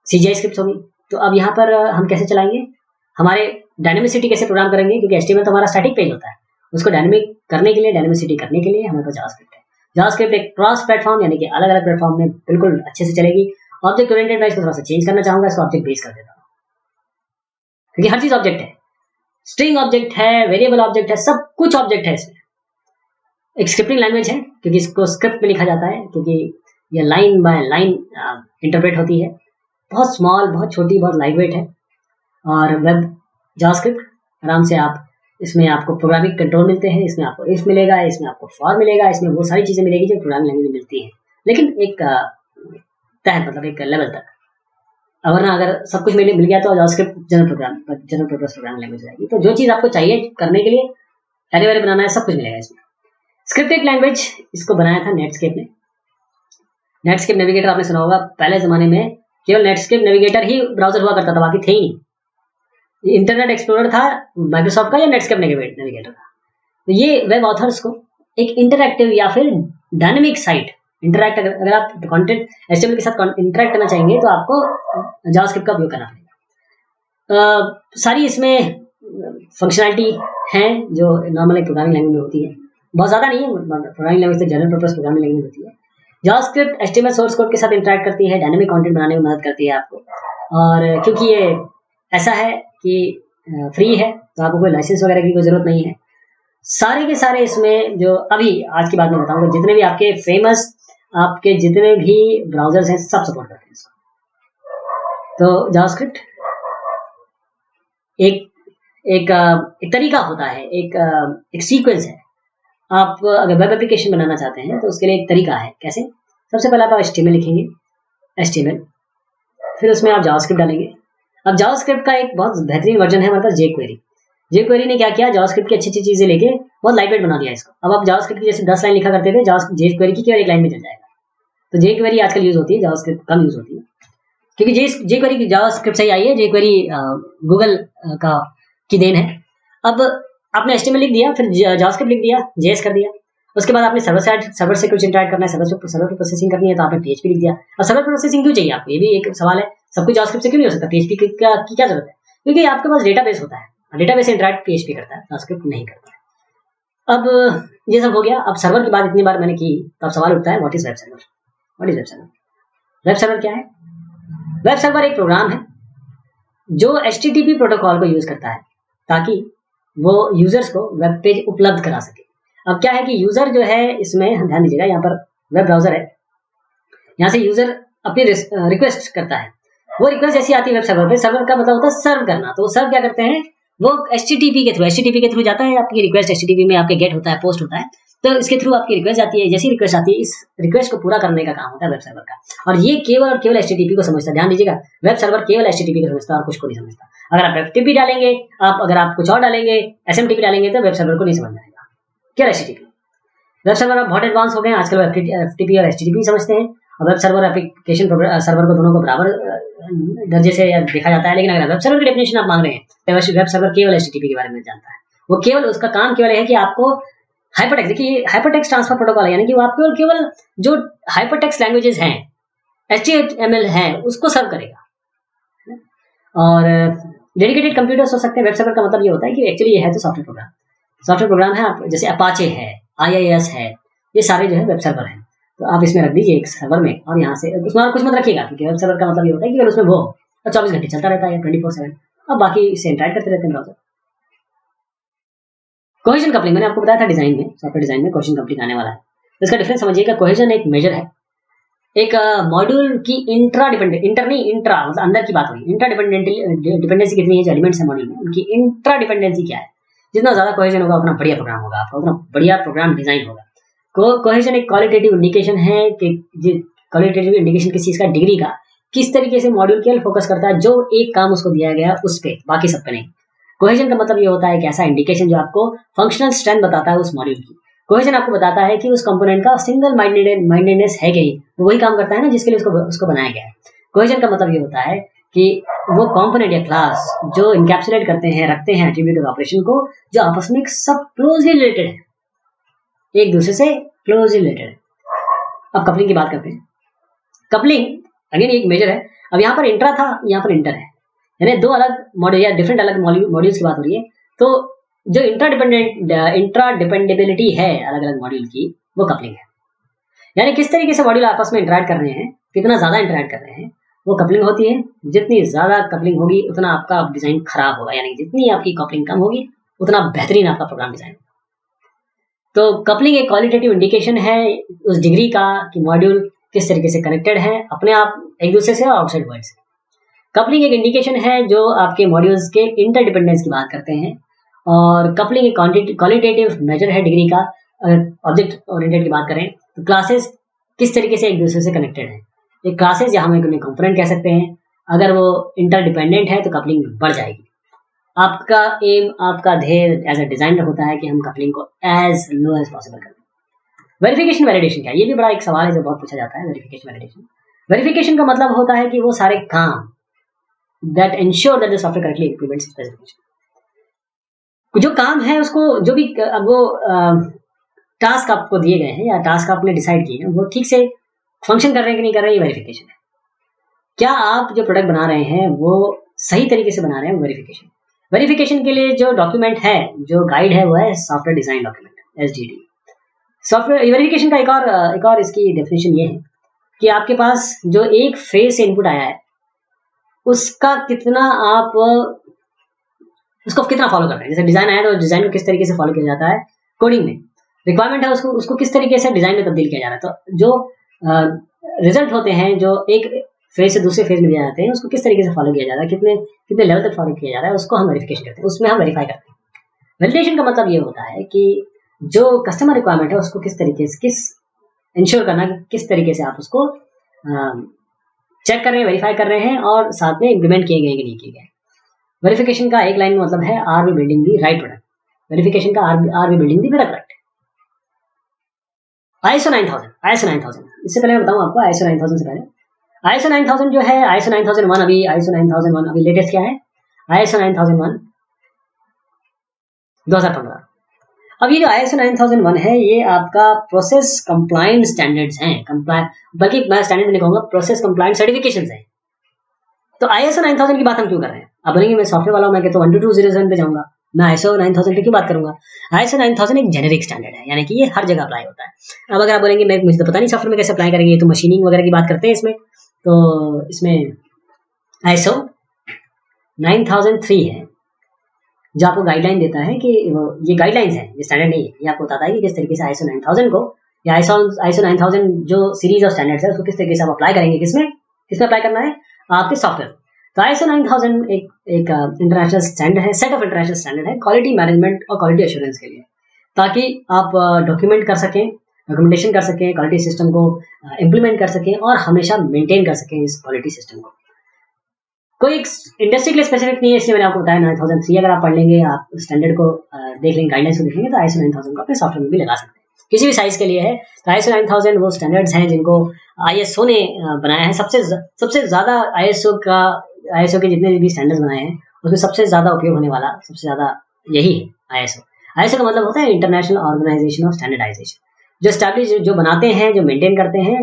Speaker 1: CGI स्क्रिप्ट होगी। तो अब यहाँ पर हम कैसे चलाएंगे, हमारे डायनेमिसिटी कैसे प्रोग्राम करेंगे? क्योंकि HTML तो हमारा स्टैटिक पेज होता है, उसको डायनेमिक करने के लिए, डायनेमिसिटी करने के लिए हमारे पास जावास्क्रिप्ट है। जावास्क्रिप्ट एक क्रॉस प्लेटफॉर्म यानी कि अलग अलग प्लेटफॉर्म में बिल्कुल अच्छे से चलेगी। ऑब्जेक्ट ओरिएंटेड मैं इसको थोड़ा सा चेंज करना चाहूंगा, इसको ऑब्जेक्ट बेस कर देता हूँ, क्योंकि हर चीज ऑब्जेक्ट है, स्ट्रिंग ऑब्जेक्ट है, वेरिएबल ऑब्जेक्ट है, सब कुछ ऑब्जेक्ट है इसमें। एक स्क्रिप्टिंग लैंग्वेज है क्योंकि इसको स्क्रिप्ट में लिखा जाता है, क्योंकि ये लाइन बाय लाइन इंटरप्रेट होती है। बहुत स्मॉल, बहुत छोटी, बहुत लाइट वेट है। और वेब जावास्क्रिप्ट आराम से आप इसमें आपको प्रोग्रामिंग कंट्रोल मिलते हैं, इसमें आपको इफ मिलेगा, इसमें आपको फॉर मिलेगा, इसमें वो सारी चीजें मिलेगी जो प्रोग्रामिंग लैंग्वेज में मिलती है, लेकिन एक तहत मतलब एक लेवल तक। वरना अगर सब कुछ मिल गया तो JavaScript general purpose programming language हो जाएगी। तो जो चीज आपको चाहिए करने के लिए, एनीवेयर बनाना है, सब कुछ मिलेगा इसमें। स्क्रिप्ट एक लैंग्वेज, इसको बनाया था नेटस्केप ने। नेटस्केप नेविगेटर आपने सुना होगा, पहले जमाने में केवल नेटस्केप नेविगेटर ही ब्राउजर हुआ करता था, बाकी थे ही नहीं। इंटरनेट एक्सप्लोरर था माइक्रोसॉफ्ट का या नेटस्केप नेविगेटर था। तो ये वेब ऑथर्स को एक इंटरैक्टिव या फिर डायनेमिक साइट इंटरैक्ट, अगर आप कंटेंट HTML के साथ इंटरैक्ट करना चाहेंगे तो आपको जावास्क्रिप्ट का उपयोग करना पड़ेगा। सारी इसमें फंक्शनलिटी हैं जो नॉर्मल एक प्रोग्रामिंग लैंग्वेज में होती है, बहुत ज्यादा नहीं है। प्रोग्रामिंग लैंग्वेज तो जनरल पर्पस प्रोग्रामिंग लैंग्वेज होती है। जावास्क्रिप्ट HTML सोर्स कोड के साथ इंटरैक्ट करती है, डायनेमिक कंटेंट बनाने में मदद करती है आपको। और क्योंकि ये ऐसा है कि फ्री है तो आपको कोई लाइसेंस वगैरह की कोई जरूरत नहीं है। सारे के सारे इसमें जो अभी आज की बात में बताऊंगा, जितने भी आपके फेमस, आपके जितने भी ब्राउजर्स हैं सब सपोर्ट करते हैं इसको। तो जावास्क्रिप्ट एक तरीका होता है, एक सीक्वेंस है। आप अगर वेब एप्लीकेशन बनाना चाहते हैं तो उसके लिए एक तरीका है। कैसे? सबसे पहले आप HTML लिखेंगे, HTML, फिर उसमें आप जावास्क्रिप्ट डालेंगे। अब जावास्क्रिप्ट का एक बहुत बेहतरीन वर्जन है हमारे पास, jQuery। jQuery ने क्या किया, जावास्क्रिप्ट की अच्छी अच्छी चीजें लेके बहुत लाइट वेट बना दिया इसको। अब आप जावास्क्रिप्ट की जैसे 10 लाइन लिखा करते थे, jQuery की केवल एक लाइन में चल जाएगा। तो jQuery आजकल यूज होती है, जावास्क्रिप्ट कम यूज होती है, क्योंकि jQuery की जावास्क्रिप्ट सही आई है। jQuery गूगल की देन है। अब आपने HTML लिख दिया, फिर जावास्क्रिप्ट लिख दिया, JS कर दिया। उसके बाद आपने सर्वर से कुछ इंटरैक्ट करना है, सर्वर पे प्रोसेसिंग करनी है, तो आपने PHP लिख दिया। और सर्वर प्रोसेसिंग क्यों चाहिए आपको, ये भी एक सवाल है। सब कुछ जावास्क्रिप्ट से क्यों नहीं हो सकता, PHP की क्या जरूरत है? क्योंकि आपके पास डेटाबेस होता है, डेटाबेस से इंटरैक्ट PHP करता है, जावास्क्रिप्ट नहीं करता है। अब ये सब हो गया। अब सर्वर की बात इतनी बार मैंने की, तो अब सवाल उठता है, what is web server? What is web server? Web server क्या है? वेब सर्वर एक प्रोग्राम है जो HTTP प्रोटोकॉल को यूज करता है ताकि वो यूजर्स को वेब पेज उपलब्ध करा सके। अब क्या है कि यूजर जो है इसमें ध्यान दीजिएगा, यहाँ पर वेब ब्राउजर है, यहाँ से यूजर अपनी रिक्वेस्ट करता है, वो रिक्वेस्ट जैसी आती है वेब सर्वर पे, सर्वर का मतलब होता है सर्व करना, तो वो सर्व क्या करते हैं, वो HTTP के थ्रू जाता है, आपकी रिक्वेस्ट HTTP में आपके गेट होता है, पोस्ट होता है, तो इसके थ्रू आपकी रिक्वेस्ट आती है, जैसी रिक्वेस्ट आती है इस रिक्वेस्ट को पूरा करने का काम होता है वेब सर्वर का, और ये केवल और केवल HTTP को समझता है। ध्यान दीजिएगा, वेब सर्वर केवल HTTP को समझता है और कुछ को नहीं समझता। अगर आप FTP डालेंगे, अगर आप कुछ और डालेंगे, SMTP डालेंगे, तो वेब सर्वर को नहीं समझ में आएगा, केवल HTTP। वेब सर्वर अब बहुत एडवांस हो गए हैं, आजकल FTP और HTTP समझते हैं, और वेब सर्वर एप्लीकेशन सर्वर को दोनों को बराबर दर्जे से देखा जाता है। लेकिन अगर वेब सर्वर की डेफिनेशन आप मांग रहे हैं, तो वेब सर्वर केवल HTTP के बारे में जानता है, वो केवल उसका काम केवल है कि आपको हाइपरटेक्स्ट, देखिए हाइपरटेक्स्ट ट्रांसफर प्रोटोकॉल है, यानी कि वो आपको केवल जो हाइपरटेक्स्ट लैंग्वेजेस हैं, HTML हैं, उसको सर्व करेगा। और डेडिकेटेड कंप्यूटर्स हो सकते हैं। वेब सर्वर का मतलब ये होता है कि एक्चुअली ये है तो सॉफ्टवेयर प्रोग्राम है, आप जैसे अपाचे है, IIS है, ये सारे जो है वेब सर्वर हैं, तो आप इसमें रख दीजिए एक सर्वर में, और यहाँ से उसमें और कुछ मत रखिएगा, क्योंकि वेब सर्वर का मतलब ये होता है कि उसमें वो 24 घंटे चलता रहता है 24/7, अब बाकी इससे इंटरैक्ट करते रहते हैं ब्राउजर। कोहेजन कपलिंग मैंने आपको बताया था डिजाइन में, सॉफ्टवेयर डिजाइन में कोहेजन कपलिंग आने वाला है। तो इसका डिफरेंस समझिएगा, कोहेजन एक मेजर है, एक मॉड्यूल की इंट्रा मतलब अंदर की बात होगी, इंट्रा डिपेंडेंसी कितनी है जो एलिमेंट्स है मॉड्यूल में, उनकी इंट्रा डिपेंडेंसी क्या है। जितना ज्यादा कोहेजन होगा उतना बढ़िया प्रोग्राम होगा आपका, उतना बढ़िया प्रोग्राम डिजाइन होगा। कोहेजन एक क्वालिटेटिव इंडिकेशन है कि क्वालिटेटिव इंडिकेशन किस चीज का, डिग्री का, किस तरीके से मॉड्यूल केवल फोकस करता है जो एक काम उसको दिया गया उस पे, बाकी सब पे नहीं। कोहेजन का मतलब ये होता है कि ऐसा इंडिकेशन जो आपको फंक्शनल स्ट्रेंथ बताता है उस मॉड्यूल की। कोहेजन आपको बताता है कि उस कंपोनेंट का सिंगल माइंडेडनेस है कि नहीं, वो वही काम करता है ना जिसके लिए उसको बनाया गया है। कोहेजन का मतलब ये होता है कि वो कंपोनेंट या क्लास जो इनकैप्सुलेट करते हैं, रखते हैं एट्रीब्यूट ऑपरेशन को, जो आपस में सब क्लोजली रिलेटेड है, एक दूसरे से क्लोजली रिलेटेड है। अब कपलिंग की बात करते हैं। कपलिंग अगेन एक मेजर है। अब यहाँ पर इंट्रा था, यहाँ पर इंटर है, यानी दो अलग मॉड्यूल या डिफरेंट अलग मॉड्यूल्स की बात हो रही है। तो जो इंट्रा डिपेंडेबिलिटी है अलग अलग मॉड्यूल की, वो कपलिंग है, यानी किस तरीके से मॉड्यूल आपस में इंटरैक्ट कर रहे हैं, कितना ज्यादा इंटरैक्ट कर रहे हैं, वो कपलिंग होती है। जितनी ज्यादा कपलिंग होगी उतना आपका डिजाइन खराब होगा, यानी जितनी आपकी कपलिंग कम होगी उतना बेहतरीन आपका प्रोग्राम डिजाइन। तो कपलिंग एक क्वालिटेटिव इंडिकेशन है उस डिग्री का कि मॉड्यूल किस तरीके से कनेक्टेड है अपने आप एक दूसरे से और आउटसाइड वर्ल्ड से। कपलिंग एक इंडिकेशन है जो आपके मॉड्यूल्स के इंटरडिपेंडेंस की बात करते हैं, और कपलिंग एक क्वालिटेटिव मेजर है डिग्री का। ऑब्जेक्ट ओरिएंटेड की बात करें तो क्लासेस किस तरीके से एक दूसरे से कनेक्टेड है। एक क्लासेस या हम एक कंपोनेंट कह सकते हैं, अगर वो इंटरडिपेंडेंट है तो कपलिंग बढ़ जाएगी। आपका एम, आपका ध्येय एज ए डिजाइनर होता है कि हम कपलिंग को एज लो एज पॉसिबल करें। वेरिफिकेशन वैलिडेशन क्या है, ये भी बड़ा एक सवाल है जो बहुत पूछा जाता है। वेरिफिकेशन का मतलब होता है कि वो सारे काम that ensure that the software correctly implements specification, जो काम है उसको, जो भी अब वो टास्क आपको दिए गए हैं या टास्क आपने डिसाइड किए हैं, वो ठीक से फंक्शन कर रहे हैं कि नहीं कर रहे हैं, ये वेरिफिकेशन है। क्या आप जो प्रोडक्ट बना रहे हैं वो सही तरीके से बना रहे हैं, वेरिफिकेशन। वेरिफिकेशन के लिए जो डॉक्यूमेंट है, जो गाइड है, वो है software design document, SDD। Software verification का एक और इसकी डेफिनेशन ये है कि आपके पास जो एक फेज से इनपुट आया है उसका कितना आप उसको कितना फॉलो कर रहे हैं। जैसे डिजाइन आया तो डिजाइन को किस तरीके से फॉलो किया जाता है, कोडिंग में रिक्वायरमेंट है उसको किस तरीके से डिजाइन में तब्दील किया जा रहा है। तो जो रिजल्ट होते हैं जो एक फेज से दूसरे फेज में दिए जाते हैं, उसको किस तरीके से फॉलो किया जा रहा है, कितने लेवल तक फॉलो किया जा रहा है, उसको हम वेरिफिकेशन करते हैं, उसमें हम वेरीफाई करते हैं। वैलिडेशन का मतलब ये होता है कि जो कस्टमर रिक्वायरमेंट है उसको किस तरीके से इंश्योर करना कि किस तरीके से आप उसको चेक कर रहे हैं, वेरीफाई कर रहे हैं और साथ में इम्प्लीमेंट किए गए कि नहीं किए गए। वेरिफिकेशन का एक लाइन में मतलब है are we building the right product. Verification का are we building the product. ISO 9000 इससे पहले मैं बताऊं आपको ISO 9000 से पहले ISO 9000 जो है, ISO 9001 अभी ISO 9001 अभी लेटेस्ट क्या है, ISO 9001 2015। अब ये जो ISO 9001 है ये आपका प्रोसेस कंप्लायंस स्टैंडर्ड्स हैं, बल्कि मैं स्टैंडर्ड नहीं कहूंगा, प्रोसेस कंप्लायंस सर्टिफिकेशंस हैं। तो ISO 9000 की बात हम क्यों कर रहे हैं। अब बोलेंगे मैं सॉफ्टवेयर वाला हूं, मैं कहता हूं 12207 पे जाऊंगा, मैं ISO 9000 पे क्यों बात करूंगा। ISO 9000 एक जेनेरिक स्टैंडर्ड है, यानी कि ये हर जगह अप्लाई होता है। अब अगर आप बोलेंगे मैं मुझे तो पता नहीं सॉफ्टवेयर में कैसे अप्लाई करेंगे, ये तो मशीनिंग वगैरह की बात करते हैं इसमें, तो इसमें ISO 9003 है, जो आपको गाइडलाइन देता है कि ये गाइडलाइंस है, ये स्टैंडर्ड नहीं है। ये आपको बताता है कि किस तरीके से ISO 9000 को या ISO 9000 जो सीरीज ऑफ स्टैंडर्ड्स है उसको किस तरीके से आप अप्लाई करेंगे, किसमें अप्लाई करना है, आपके सॉफ्टवेयर। तो ISO 9000 एक इंटरनेशनल स्टैंडर्ड है, सेट ऑफ इंटरनेशनल स्टैंडर्ड है क्वालिटी मैनेजमेंट और क्वालिटी एश्योरेंस के लिए, ताकि आप डॉक्यूमेंट कर सकें, डॉक्यूमेंटेशन कर सकें, क्वालिटी सिस्टम को इम्प्लीमेंट कर सकें और हमेशा मेंटेन कर सकें इस क्वालिटी सिस्टम को। कोई इंडस्ट्री के लिए स्पेसिफिक नहीं है, इसलिए मैंने आपको बताया 9003 अगर आप पढ़ लेंगे, आप स्टैंडर्ड को देख लेंगे, गाइडलाइंस को देखेंगे, तो ISO 9000 को अपने सॉफ्टवेयर में भी लगा सकते हैं। किसी भी साइज के लिए है तो ISO 9000 वो स्टैंडर्ड्स हैं जिनको ISO ने बनाया है। सबसे ज्यादा ISO के जितने भी स्टैंडर्ड्स बनाए हैं उसमें सबसे ज्यादा उपयोग होने वाला सबसे ज्यादा यही है ISO का मतलब होता है इंटरनेशनल ऑर्गेनाइजेशन ऑफ स्टैंडर्डाइजेशन, जो स्टैब्लिश जो बनाते हैं, जो मेंटेन करते हैं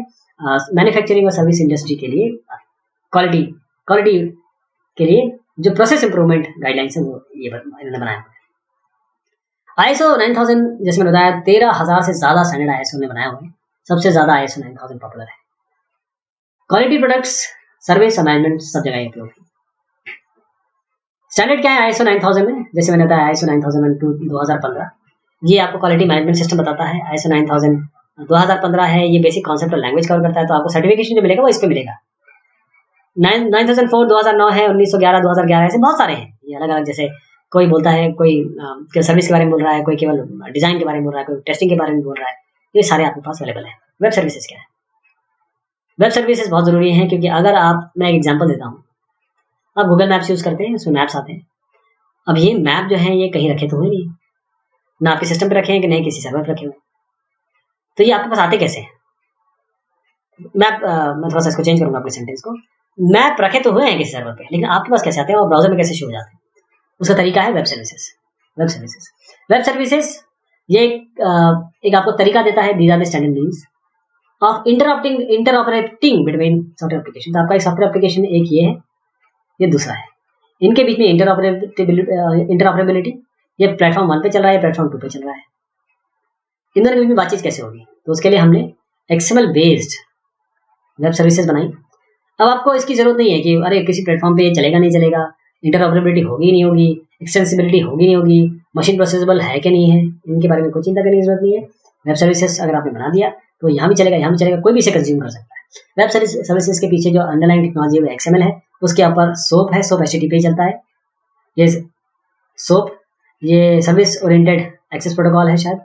Speaker 1: मैन्युफैक्चरिंग और सर्विस इंडस्ट्री के लिए क्वालिटी के लिए जो प्रोसेस इंप्रूवमेंट गाइडलाइंस है वो ये इन्होंने बनाया हुआ है। ISO 9000 जैसे मैंने बताया 13,000 से ज्यादा स्टैंडर्ड ISO ने बनाया हुआ है। सबसे ज्यादा ISO 9000 पॉपुलर है। क्वालिटी प्रोडक्ट्स सर्विस मैनेजमेंट सब जगह उपयोग है। स्टैंडर्ड क्या है ISO 9000 में, जैसे मैंने बताया ISO 9002 2015, ये आपको क्वालिटी मैनेजमेंट सिस्टम बताता है। ISO 9000 2015 है, ये बेसिक कॉन्सेप्ट और लैंग्वेज कवर करता है, तो आपको सर्टिफिकेशन जो मिलेगा वो इस पे मिलेगा। 9004 2009 है, 1911 2011 ऐसे बहुत सारे हैं, ये अलग अलग, जैसे कोई बोलता है, कोई सर्विस के बारे में बोल रहा है, कोई केवल डिजाइन के बारे में बोल रहा है, कोई टेस्टिंग के बारे में बोल रहा है, ये सारे आपके पास अवेलेबल है। वेब सर्विसेज क्या है? वेब सर्विसेज बहुत जरूरी है, क्योंकि अगर मैं एक एग्जांपल देता हूँ, आप गूगल मैप्स यूज करते हैं, उसमें मैप्स आते हैं। अब ये मैप जो है ये कहीं रखे तो हुए नहीं, ना आपके सिस्टम पे रखे हैं कि नहीं किसी सर्वर पे रखे हुए, तो ये आपके पास आते कैसे हैं? मैप मैं थोड़ा सा इसको चेंज करूंगा अपने सेंटेंस को। मैप रखे तो हुए हैं किसी सर्वर पे, लेकिन आपके पास कैसे आते हैं और ब्राउजर में कैसे शो हो जाते हैं? उसका तरीका है वेब सर्विसेज। ये एक आपको तरीका देता है। These are the standard means of interoperating between software application. तो आपका एक सॉफ्टवेयर एप्लीकेशन एक ये है, ये दूसरा है, इनके बीच में इंटरऑपरेबिलिटी, ये प्लेटफॉर्म 1 पे चल रहा है, प्लेटफॉर्म 2 पे चल रहा है, इन दोनों के बीच में बातचीत कैसे होगी? तो उसके लिए हमने XML बेस्ड वेब सर्विसेज बनाई। अब आपको इसकी जरूरत नहीं है कि अरे किसी प्लेटफॉर्म पे ये चलेगा नहीं चलेगा, इंटरऑपरेबिलिटी होगी नहीं होगी, एक्सटेंसिबिलिटी होगी नहीं होगी, मशीन प्रोसेसेबल है कि नहीं है, इनके बारे में कोई चिंता करने की जरूरत नहीं है। वेब सर्विसेज अगर आपने बना दिया तो यहाँ भी चलेगा, कोई भी इसे कंज्यूम कर सकता है। वेब सर्विसेज के पीछे जो अंडरलाइन टेक्नोलॉजी है XML है, उसके ऊपर SOAP है, SOAP HTTP चलता है। ये SOAP ये सर्विस ओरिएंटेड एक्सेस प्रोटोकॉल है शायद,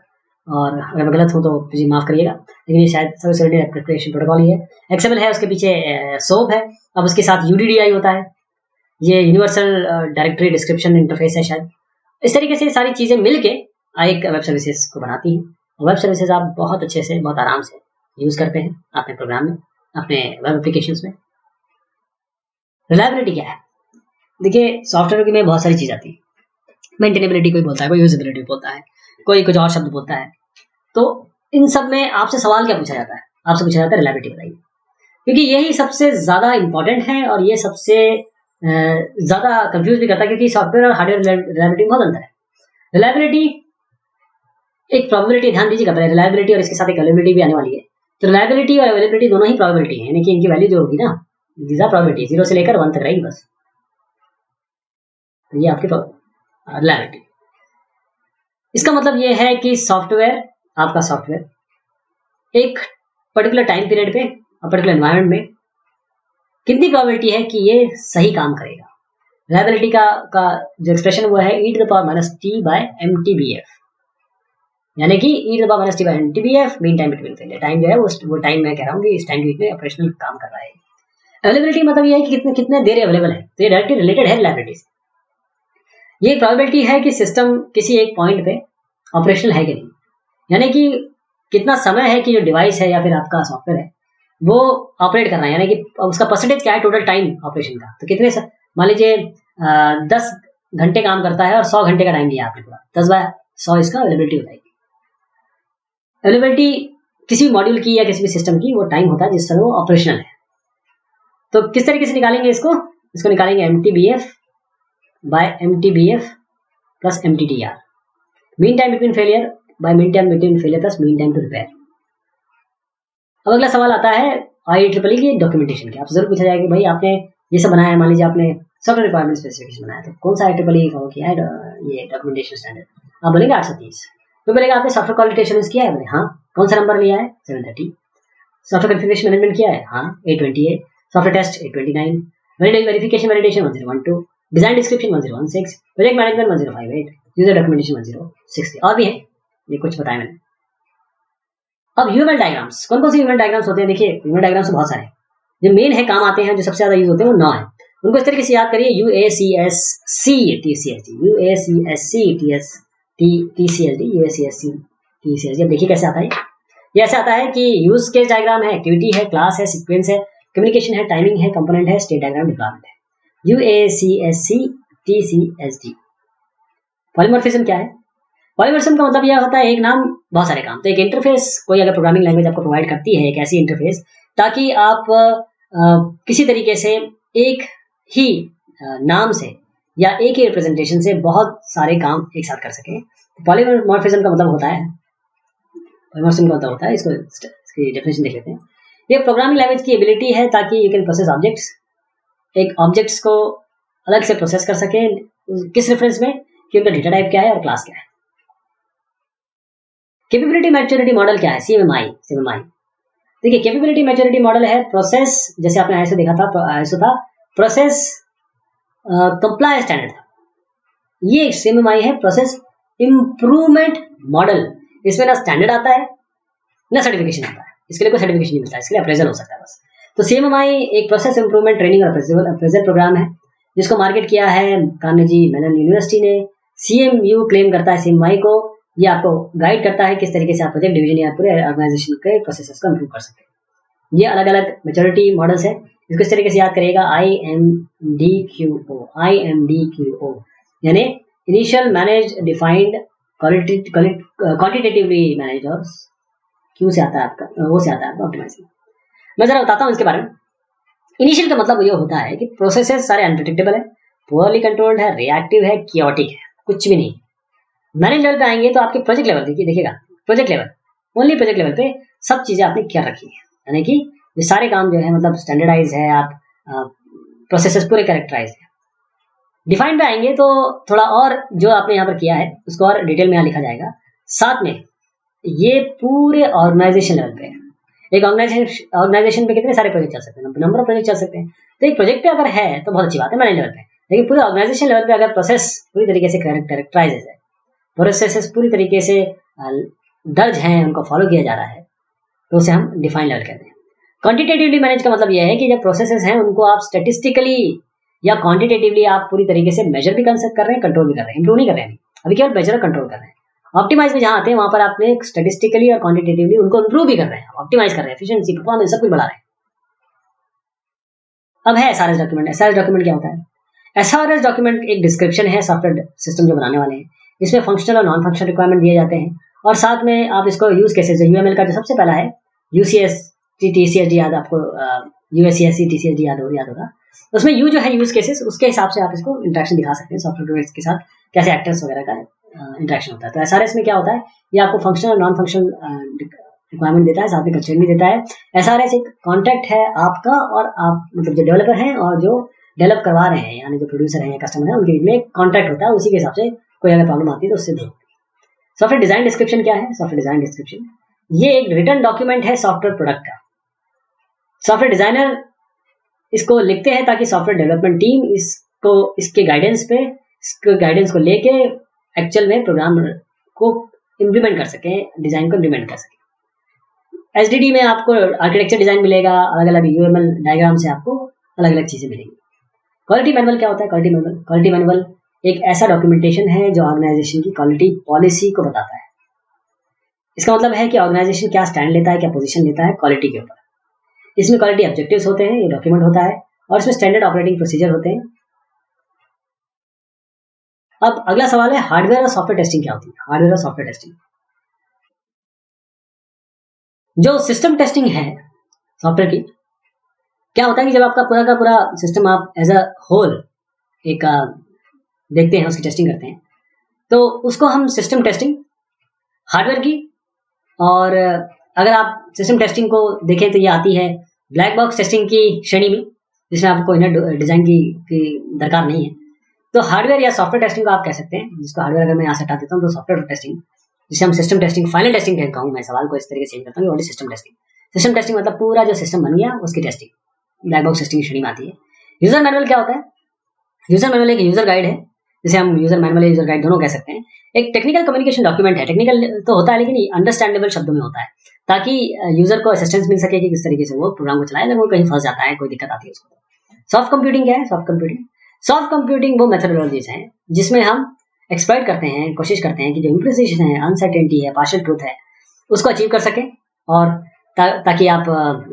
Speaker 1: और अगर मैं गलत हूँ तो मुझे माफ करिएगा, लेकिन ये शायद सर्विस ओरिएंटेड एप्लीकेशन प्रोटोकॉल ही है। XML है, उसके पीछे SOAP है, अब उसके साथ UDDI होता है, ये यूनिवर्सल डायरेक्टरी डिस्क्रिप्शन इंटरफेस है शायद। इस तरीके से सारी चीजें मिलके एक वेब सर्विसेज को बनाती हैं, और वेब सर्विसेज आप बहुत अच्छे से बहुत आराम से यूज करते हैं अपने प्रोग्राम में, अपने वेब एप्लीकेशंस में। रिलायबिलिटी क्या है? देखिए सॉफ्टवेयर में बहुत सारी चीज आती है। मेंटेनेबिलिटी कोई बोलता है, कोई यूजेबिलिटी बोलता है, कोई कुछ और शब्द बोलता है। तो इन सब में आपसे सवाल क्या पूछा जाता है? आपसे पूछा जाता है रिलायबिलिटी बताइए, क्योंकि यही सबसे ज्यादा इंपॉर्टेंट है और ये सबसे ज्यादा कंफ्यूज भी करता है, क्योंकि सॉफ्टवेयर और हार्डवेयर रिलायबिलिटी में बहुत अंतर है। रिलायबिलिटी एक प्रोबेबिलिटी, ध्यान दीजिएगा, पहले रिलायबिलिटी और इसके साथ एक अवेलेबिलिटी भी आने वाली है। तो रिलायबिलिटी और अवेलेबिलिटी दोनों ही प्रोबेबिलिटी है, यानी कि इनकी वैल्यू जो होगी ना, दीज आर प्रोबेबिलिटी, 0 से लेकर 1 तक रहेगी बस। तो ये आपकी रिलायबिलिटी। इसका मतलब ये है कि आपका सॉफ्टवेयर एक पर्टिकुलर टाइम पीरियड पे और पर्टिकुलर एनवायरनमेंट में कितनी प्रोबेबिलिटी है कि ये सही काम करेगा। रिलायबिलिटी का जो एक्सप्रेशन वो है e⁻t/mtbf, यानी कि e⁻t/mtbf mean time between failure. Time जो है वो टाइम मैं कह रहा हूँ कि इस टाइम के बीच में ऑपरेशनल काम कर रहा है। अवेलेबिलिटी मतलब ये है कि कितने देर अवेलेबल है, तो ये डायरेक्टली रिलेटेड है रिलायबिलिटी से। ये प्रोबेबिलिटी है कि सिस्टम किसी एक पॉइंट पे ऑपरेशनल है कि नहीं, यानी कि कितना समय है कि जो डिवाइस है या फिर आपका सॉफ्टवेयर है वो ऑपरेट कर रहा है, यानी कि उसका परसेंटेज क्या है टोटल टाइम ऑपरेशन का। तो कितने, मान लीजिए 10 घंटे काम करता है और 100 घंटे का टाइम दिया आपने, पूरा 10/100 इसका अवेलेबिलिटी बताएगी। अवेलेबिलिटी किसी भी मॉड्यूल की या किसी भी सिस्टम की वो टाइम होता है जिस तरह वो ऑपरेशनल है। तो किस तरीके से निकालेंगे इसको निकालेंगे MTBF plus MTTR, mean time between failure by mean time between failure plus mean time to repair. अब अगला सवाल आता है IEEE की डॉक्यूमेंटेशन की। आपसे जरूर पूछा जाएगा भाई आपने ये सब बनाया है, मान लीजिए आपने सॉफ्टवेयर रिक्वायरमेंट स्पेसिफिकेशन बनाया, तो कौन सा IEEE फॉलो किया है ये डॉक्यूमेंटेशन स्टैंडर्ड, आप बोलेंगे 830। तो बोलेगा आपने सॉफ्टवेयर क्वालिटी एश्योरेंस किया है, बोले हाँ। कौन सा नंबर लिया है? 730। सॉफ्टवेयर कॉन्फ़िगरेशन मैनेजमेंट किया है, हाँ 828। Software test 829। Verification validation 1012। Design description 1016। Project management 1058। User documentation 1060। और भी है, ये कुछ बताया मैंने। अब ह्यूमन डायग्राम्स, कौन कौन से ह्यूमन डायग्राम्स होते हैं? देखिए ह्यूमन डायग्राम्स बहुत सारे, जो मेन है काम आते हैं, जो सबसे ज्यादा यूज होते हैं वो 9 है। उनको इस तरीके से याद करिए, UACSC TCSD, UACSC TCSD, UACSC TCSD। अब देखिए कैसे आता है ये। ऐसे आता है कि यूज केस डायग्राम है, एक्टिविटी है, क्लास है, सीक्वेंस है, कम्युनिकेशन है, टाइमिंग है, कंपोनेंट है, स्टेट डायग्राम, डिप्लॉयमेंट है। UACSC TCSD। पॉलीमॉर्फिज्म क्या है? पॉलीमॉर्फिज्म का मतलब यह होता है एक नाम बहुत सारे काम। तो एक इंटरफेस, कोई अगर प्रोग्रामिंग लैंग्वेज आपको प्रोवाइड करती है एक ऐसी इंटरफेस, ताकि आप किसी तरीके से एक ही नाम से या एक ही रिप्रेजेंटेशन से बहुत सारे काम एक साथ कर सकें। पॉलीमॉर्फिज्म का मतलब होता है, पॉलीमॉर्फिज्म का मतलब होता है, इसकी डेफिनेशन देख लेते हैं। ये प्रोग्रामिंग लैंग्वेज की एबिलिटी है ताकि यू कैन प्रोसेस ऑब्जेक्ट्स, एक ऑब्जेक्ट्स को अलग से प्रोसेस कर सके, किस रेफरेंस में, कि उनका डेटा टाइप क्या है और क्लास क्या है। कैपेबिलिटी मैच्योरिटी मॉडल क्या है? CMMI। देखिए कैपेबिलिटी मैच्योरिटी मॉडल है प्रोसेस, जैसे आपने ऐसे देखा था, ऐसा था प्रोसेस कंप्लायंस स्टैंडर्ड था। ये CMMI है प्रोसेस इंप्रूवमेंट मॉडल। इसमें ना स्टैंडर्ड आता है ना सर्टिफिकेशन आता है, इसके लिए कोई सर्टिफिकेशन नहीं मिलता है, इसके लिए अप्रेजल हो सकता है बस। तो CMMI एक प्रोसेस इंप्रूवमेंट ट्रेनिंग और अप्रेजल प्रोग्राम है, जिसको मार्केट किया है कार्नेगी मेलन यूनिवर्सिटी ने। CMU क्लेम करता है CMMI को, ये आपको गाइड करता है किस तरीके से आप प्रोजेक्ट डिवीजन या पूरे ऑर्गेनाइजेशन के प्रोसेसेस को इंप्रूव कर सकते हैं। ये अलग अलग मैच्योरिटी मॉडल्स है, इसको इस तरीके से याद करिएगा, IMDQO, यानी initial manage defined quantitatively manage, और क्यू से आता है आपका, वो से आता है आपका ऑप्टिमाइजेशन। मैं जरा बताता हूँ इसके बारे में। इनिशियल का मतलब ये होता है कि प्रोसेसेस सारे अनप्रेडिक्टेबल है, पुअरली कंट्रोल्ड है, रिएक्टिव है, कियोटिक है, कुछ भी नहीं। मैनेज लेवल पे आएंगे तो आपके प्रोजेक्ट लेवल देखिएगा, project level, only project level पे सब चीजें आपने क्या रखी है, यानी कि ये सारे काम जो है मतलब स्टैंडर्डाइज है, आप प्रोसेसेस पूरे कैरेक्टराइज है। डिफाइंड पे आएंगे तो थोड़ा और जो आपने यहाँ पर किया है उसको और डिटेल में यहाँ लिखा जाएगा। साथ में ये पूरे ऑर्गेनाइजेशन लेवल पे है। एक ऑर्गेनाइजेशन पे कितने सारे प्रोजेक्ट चल सकते हैं, नंबर ऑफ प्रोजेक्ट चल सकते हैं। तो एक प्रोजेक्ट पे अगर है तो बहुत अच्छी बात है मैनेज लेवल पे, लेकिन पूरे ऑर्गेनाइजेशन लेवल पे अगर प्रोसेस पूरी तरीके से कैरेक्टराइज है, प्रोसेसेस पूरी तरीके से दर्ज हैं, उनको फॉलो किया जा रहा है, तो उसे हम डिफाइन लेवल कहते हैं। क्वांटिटेटिवली मैनेज का मतलब यह है कि जब प्रोसेसेस हैं उनको आप स्टैटिस्टिकली या क्वांटिटेटिवली आप पूरी तरीके से मेजर भी कर रहे हैं, कंट्रोल भी कर रहे हैं, इंप्रूव नहीं कर रहे हैं, अभी केवल मेजर कंट्रोल कर रहे हैं। ऑप्टिमाइज में जहां आते हैं वहां पर आपने स्टैटिस्टिकली और क्वांटिटेटिवली उनको इंप्रूव भी कर रहे हैं, ऑप्टिमाइज कर रहे हैं, एफिशिएंसी, परफॉर्मेंस सब कुछ बढ़ा रहे हैं। अब है SRS डॉक्यूमेंट। SRS डॉक्यूमेंट क्या होता है? SRS डॉक्यूमेंट एक डिस्क्रिप्शन है सॉफ्टवेयर सिस्टम जो बनाने वाले हैं, इसमें फंक्शनल और नॉन फंक्शनल रिक्वायरमेंट दिए जाते हैं, और साथ में आप इसको यूज केसेस, UML का जो सबसे पहला है TCSD याद आपको, UACSC TCSD याद होगा, उसमें यू जो है यूज केसेस, उसके हिसाब से आप इसको इंटरेक्शन दिखा सकते हैं सॉफ्टवेयर के साथ, कैसे एक्टर्स वगैरह का इंटरेक्शन होता है। तो SRS में क्या होता है, ये आपको फंक्शनल और नॉन फंक्शनल रिक्वायरमेंट देता है, साथ में कंस्ट्रेंट भी देता है। SRS एक कॉन्ट्रैक्ट है आपका और आप मतलब जो डेवलपर हैं और जो डेवलप करवा रहे हैं, यानी जो प्रोड्यूसर हैं या कस्टमर है, उनके बीच में कॉन्ट्रैक्ट होता है, उसी के हिसाब से कोई अगर प्रॉब्लम आती है तो उससे दूर। सॉफ्टवेयर डिजाइन डिस्क्रिप्शन क्या है? सॉफ्टवेयर डिजाइन डिस्क्रिप्शन ये एक रिटन डॉक्यूमेंट है सॉफ्टवेयर प्रोडक्ट का। सॉफ्टवेयर डिजाइनर इसको लिखते हैं ताकि सॉफ्टवेयर डेवलपमेंट टीम इसको इसके गाइडेंस को लेके एक्चुअल में प्रोग्राम को इम्प्लीमेंट कर सके, डिजाइन को इम्प्लीमेंट कर सके। SDD में आपको आर्किटेक्चर डिजाइन मिलेगा, अलग अलग UML डायग्राम से आपको अलग अलग चीजें मिलेंगी। क्वालिटी मैनुअल क्या होता है? क्वालिटी मैनुअल एक ऐसा डॉक्यूमेंटेशन है जो ऑर्गेनाइजेशन की क्वालिटी पॉलिसी को बताता है। इसका मतलब है कि ऑर्गेनाइजेशन क्या स्टैंड लेता है, क्या पोजीशन लेता है क्वालिटी के ऊपर। इसमें क्वालिटी ऑब्जेक्टिव्स होते हैं, ये डॉक्यूमेंट होता है, और इसमें स्टैंडर्ड ऑपरेटिंग प्रोसीजर होते हैं। अब अगला सवाल है हार्डवेयर और सॉफ्टवेयर टेस्टिंग क्या होती है? हार्डवेयर और सॉफ्टवेयर टेस्टिंग, जो सिस्टम टेस्टिंग है सॉफ्टवेयर की, क्या होता है कि जब आपका पूरा का पूरा सिस्टम आप एज अ होल एक देखते हैं, उसकी टेस्टिंग करते हैं, तो उसको हम सिस्टम टेस्टिंग हार्डवेयर की, और अगर आप सिस्टम टेस्टिंग को देखें तो ये आती है ब्लैक बॉक्स टेस्टिंग की श्रेणी में, जिसमें आपको इनर डिजाइन की दरकार नहीं है। तो हार्डवेयर या सॉफ्टवेयर टेस्टिंग को आप कह सकते हैं, जिसको हार्डवेयर अगर मैं यहाँ से हटा देता हूँ तो सॉफ्टवेयर टेस्टिंग, जिसे हम सिस्टम टेस्टिंग, फाइनल टेस्टिंग कहूँ मैं, सवाल को इस तरीके से चेंज करता हूँ, what is system testing. System testing मतलब पूरा जो सिस्टम बन गया उसकी टेस्टिंग, ब्लैक बॉक्स टेस्टिंग की श्रेणी में आती है। यूजर मैनुअल क्या होता है? यूजर मैनुअल एक यूजर गाइड है, जिसे हम यूजर मैनुअल या यूजर गाइड दोनों कह सकते हैं। एक टेक्निकल कम्युनिकेशन डॉक्यूमेंट है, टेक्निकल तो होता है लेकिन अंडरस्टैंडेबल शब्दों में होता है, ताकि यूजर को असिस्टेंस मिल सके कि किस तरीके से वो प्रोग्राम को चलाए अगर वो कहीं फंस जाता है, कोई दिक्कत आती है उसको। सॉफ्ट कंप्यूटिंग क्या है? सॉफ्ट कंप्यूटिंग वो मेथोडोलॉजीज हैं जिसमें हम एक्सप्लॉइट करते हैं, कोशिश करते हैं कि जो इम्प्रिसिशन है, अनसर्टेनिटी है, पार्शियल ट्रूथ है, उसको अचीव कर सके, और ताकि आप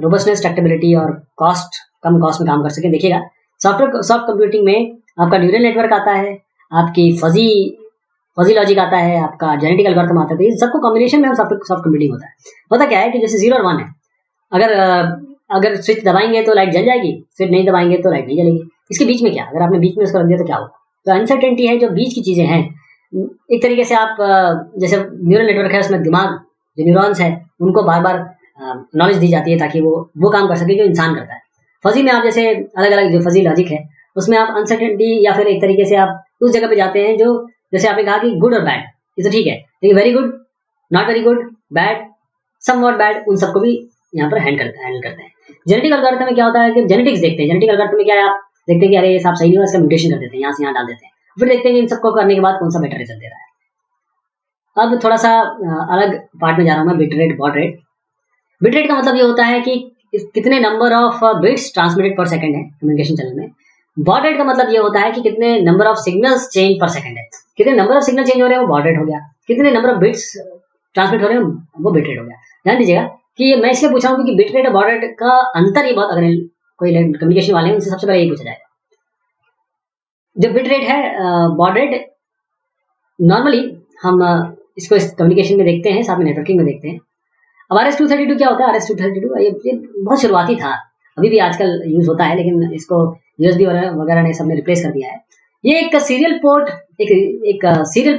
Speaker 1: रोबस्टनेस, ट्रैक्टेबिलिटी और कम कॉस्ट में काम कर सकें। देखिएगा सॉफ्ट कंप्यूटिंग में आपका न्यूरल नेटवर्क आता है, आपकी फजी लॉजिक आता है, आपका जेनेटिक एल्गोरिथम आता है, तो इन सबको कॉम्बिनेशन में हम सॉफ्ट कंप्यूटिंग होता है। होता क्या है कि जैसे 0 और 1 है, अगर स्विच दबाएंगे तो लाइट जल जाएगी, स्विच नहीं दबाएंगे तो लाइट नहीं जलेगी। इसके बीच में क्या, अगर आपने बीच में उसको रख दिया तो क्या होगा? तो अनसर्टेनिटी है, जो बीच की चीजें हैं। एक तरीके से आप जैसे न्यूरल नेटवर्क है, उसमें दिमाग, जो न्यूरॉन्स है, उनको बार बार नॉलेज दी जाती है ताकि वो काम कर सके जो इंसान करता है। फजी में आप जैसे अलग अलग जो फजी लॉजिक है, उसमें आप अनसर्टेनिटी या फिर एक तरीके से आप उस जगह पे जाते हैं जो, जैसे आपने कहा कि गुड और बैड, ये तो ठीक है, लेकिन very good, not very good, bad, somewhat bad, उन सबको भी यहाँ पर हैंडल करते हैं। जेनेटिक एल्गोरिथम में क्या होता है कि जेनेटिक्स देखते हैं। जेनेटिक एल्गोरिथम में क्या है, आप देखते हैं कि अरे ये साहब सही नहीं हुआ, इसका म्यूटेशन कर देते हैं, यहाँ से यहाँ डाल देते हैं, फिर देखते हैं कि इन सबको करने के बाद कौन सा बेटर रिजल्ट दे रहा है। अब थोड़ा सा अलग पार्ट में जा रहा हूँ मैं, bit rate, baud rate. Bit rate का मतलब ये होता है कि कितने number of bits transmitted per second है कम्युनिकेशन चैनल में। बॉड रेट का मतलब ये होता है कि कितने number of signals change per second है, कितने नंबर ऑफ सिग्नल चेंज हो रहे हैं वो बॉड रेट हो गया, कितने नंबर ऑफ बिट्स ट्रांसमिट हो रहे हैं वो बिट रेट हो गया। ध्यान दीजिएगा कि मैं इसलिए पूछा हूँ क्योंकि बिट रेट और बॉड रेट का अंतर ही बहुत, अगर कोई कम्युनिकेशन वाले हैं उनसे सबसे पहले यही पूछा जाएगा। जो बिट रेट है, बॉड रेट, नॉर्मली हम इसको इस कम्युनिकेशन में देखते हैं, साथ में नेटवर्किंग में देखते हैं। अब RS-232 क्या होता है? RS-232 ये बहुत शुरुआती था, अभी भी आजकल यूज होता है, लेकिन इसको USB वगैरह ने सबने रिप्लेस कर दिया है। ये एक सीरियल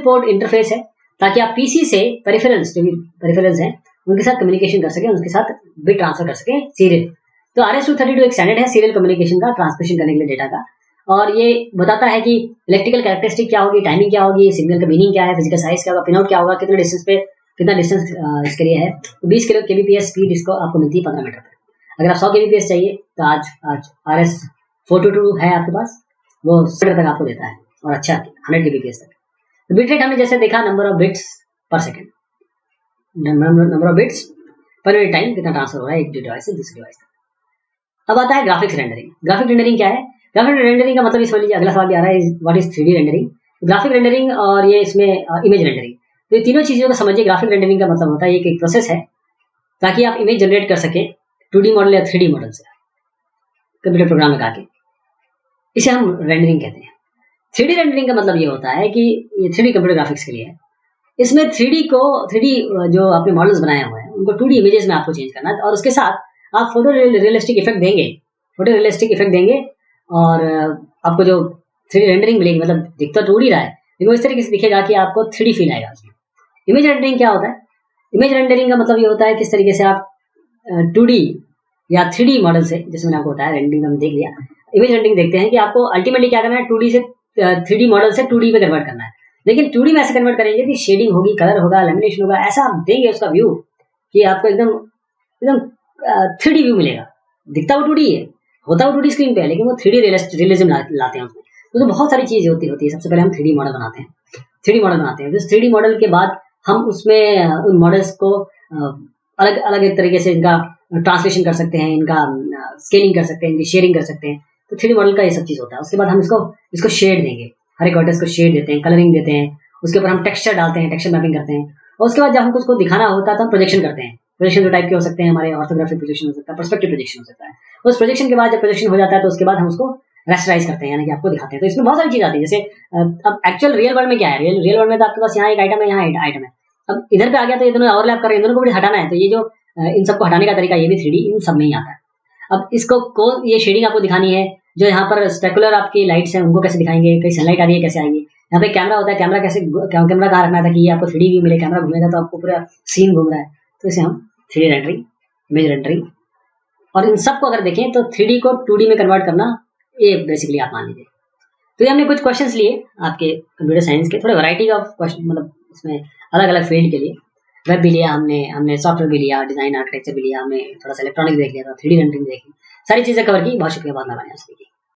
Speaker 1: पोर्ट इंटरफेस है, ताकि आप PC से पेरिफेरल्स, जो भी पेरिफेरल्स हैं, उनके साथ कम्युनिकेशन कर सकें, उनके साथ बिट ट्रांसफर कर सकें सीरियल। तो RS-232 एक स्टैंडर्ड है सीरियल कम्युनिकेशन का, ट्रांसमिशन करने के लिए डेटा का, और ये बताता है कि इलेक्ट्रिकल कैरेक्टरिस्टिक क्या होगी, टाइमिंग क्या होगी, सिग्नल का मीनिंग क्या है, फिजिकल साइज क्या होगा, पिनआउट क्या होगा, कितना डिस्टेंस इसके लिए है। 20 किलो kbps स्पीड इसको आपको मिलती है 15 मीटर पर। अगर आप 100 kbps चाहिए तो आज RS-422 है आपके पास, वो 100 तक आपको देता है, और अच्छा 100 kbps तक। तो बिट रेट हमने जैसे देखा, नंबर ऑफ बिट्स पर second, number of bits per unit time, कितना ट्रांसफर हो रहा है एक डिवाइस से दूसरे डिवाइस तक। अब आता है ग्राफिक्स रेंडरिंग। ग्राफिक रेंडरिंग क्या है? ग्राफिक रेंडरिंग का मतलब इस वाली अगला सवाल भी आ रहा है, what is 3D rendering. Graphic rendering और ये इसमें इमेज रेंडरिंग, तो ये तीनों चीजों को समझिए। ग्राफिक रेंडरिंग का मतलब होता है एक प्रोसेस है ताकि आप इमेज जनरेट कर सके 2D मॉडल या 3D मॉडल से कंप्यूटर प्रोग्राम लगा के, इसे हम रेंडरिंग कहते हैं। 3D रेंडरिंग का मतलब ये होता है कि ये 3D कंप्यूटर ग्राफिक्स के लिए है। इसमें 3D जो आपने मॉडल्स बनाए हुए हैं उनको 2D इमेजेस में आपको चेंज करना है, और उसके साथ आप फोटो रियलिस्टिक इफेक्ट देंगे, और आपको जो 3D रेंडरिंग मिलेगी, मतलब दिखता 2D रहा है लेकिन वो इस तरीके से दिखेगा कि आपको 3D फील आएगा उसमें। इमेज रेंडरिंग क्या होता है? इमेज रेंडरिंग का मतलब ये होता है किस तरीके से आप 2D या 3D मॉडल से, जैसे मैंने आपको बताया रेंडरिंग हम देख लिया, इमेज रेंडरिंग देखते हैं कि आपको अल्टीमेटली क्या करना है, 2D से 3D मॉडल से 2D में कन्वर्ट करना है। लेकिन 2D में ऐसे कन्वर्ट करेंगे कि शेडिंग होगी, कलर होगा, लेमिनेशन होगा, ऐसा आप देंगे उसका व्यू कि आपको एकदम 3D व्यू मिलेगा। दिखता वो 2D है, होता वो 2D स्क्रीन पे है, लेकिन वो 3D रियलिज्म लाते हैं उसमें। तो बहुत सारी चीजें होती है। सबसे पहले हम 3D मॉडल बनाते हैं, 3D मॉडल के बाद हम उसमें उन मॉडल्स को अलग अलग एक तरीके से इनका ट्रांसलेशन कर सकते हैं, इनका स्केलिंग कर सकते हैं, इनकी शेयरिंग कर सकते हैं। तो 3D मॉडल का ये सब चीज होता है। उसके बाद हम इसको शेड देंगे, हर एक वर्टेक्स को शेड देते हैं, कलरिंग देते हैं, उसके ऊपर हम टेक्सचर डालते हैं, टेक्सचर मैपिंग करते हैं, और उसके बाद जब हमको उसको दिखाना होता है तो हम प्रोजेक्शन करते हैं। प्रोजेक्शन दो टाइप के हो सकते हैं हमारे, ऑर्थोग्राफिक प्रोजेक्शन हो सकता है, पर्सपेक्टिव प्रोजेक्शन हो सकता है। उस प्रोजेक्शन के बाद जब प्रोजेक्शन हो जाता है तो उसके बाद हम उसको रेस्टराइज करते हैं, यानी कि आपको दिखाते हैं। तो इसमें बहुत सारी चीज आती है। जैसे अब एक्चुअल रियल वर्ल्ड में क्या है, रियल वर्ल्ड में तो आपके पास यहाँ एक आइटम है, यहाँ आइटम है, अब इधर पे आ गया तो ये दोनों ओवरलैप कर रहे हैं, दोनों को भी हटाना है। तो ये जो इन सबको हटाने का तरीका, ये भी 3D इन सब में ही आता है। अब इसको ये शेडिंग आपको दिखानी है, जो यहाँ पर स्पेकुलर आपकी लाइट्स हैं उनको कैसे दिखाएंगे, कहीं सनलाइट आ रही है कैसे आएगी, यहाँ पे कैमरा होता है, कैमरा कहाँ रखना था कि ये आपको 3D व्यू मिले, कैमरा घूमेगा तो आपको पूरा सीन घूम रहा है। तो इसे हम 3D रेंडरिंग, इमेज रेंडरिंग और इन सबको अगर देखें तो 3D को 2D में कन्वर्ट करना, ये बेसिकली आप मान लीजिए। तो ये हमने कुछ क्वेश्चंस लिए आपके कंप्यूटर साइंस के, थोड़े वैरायटी ऑफ क्वेश्चन, मतलब इसमें अलग अलग फील्ड के लिए। वेब भी लिया हमने सॉफ्टवेयर भी लिया, डिजाइन आर्किटेक्चर भी लिया, हमने थोड़ा सा इलेक्ट्रॉनिक देख लिया था, 3D रेंडरिंग देखी, सारी चीजें कवर की। बहुत शुक्रिया, बात ना बने।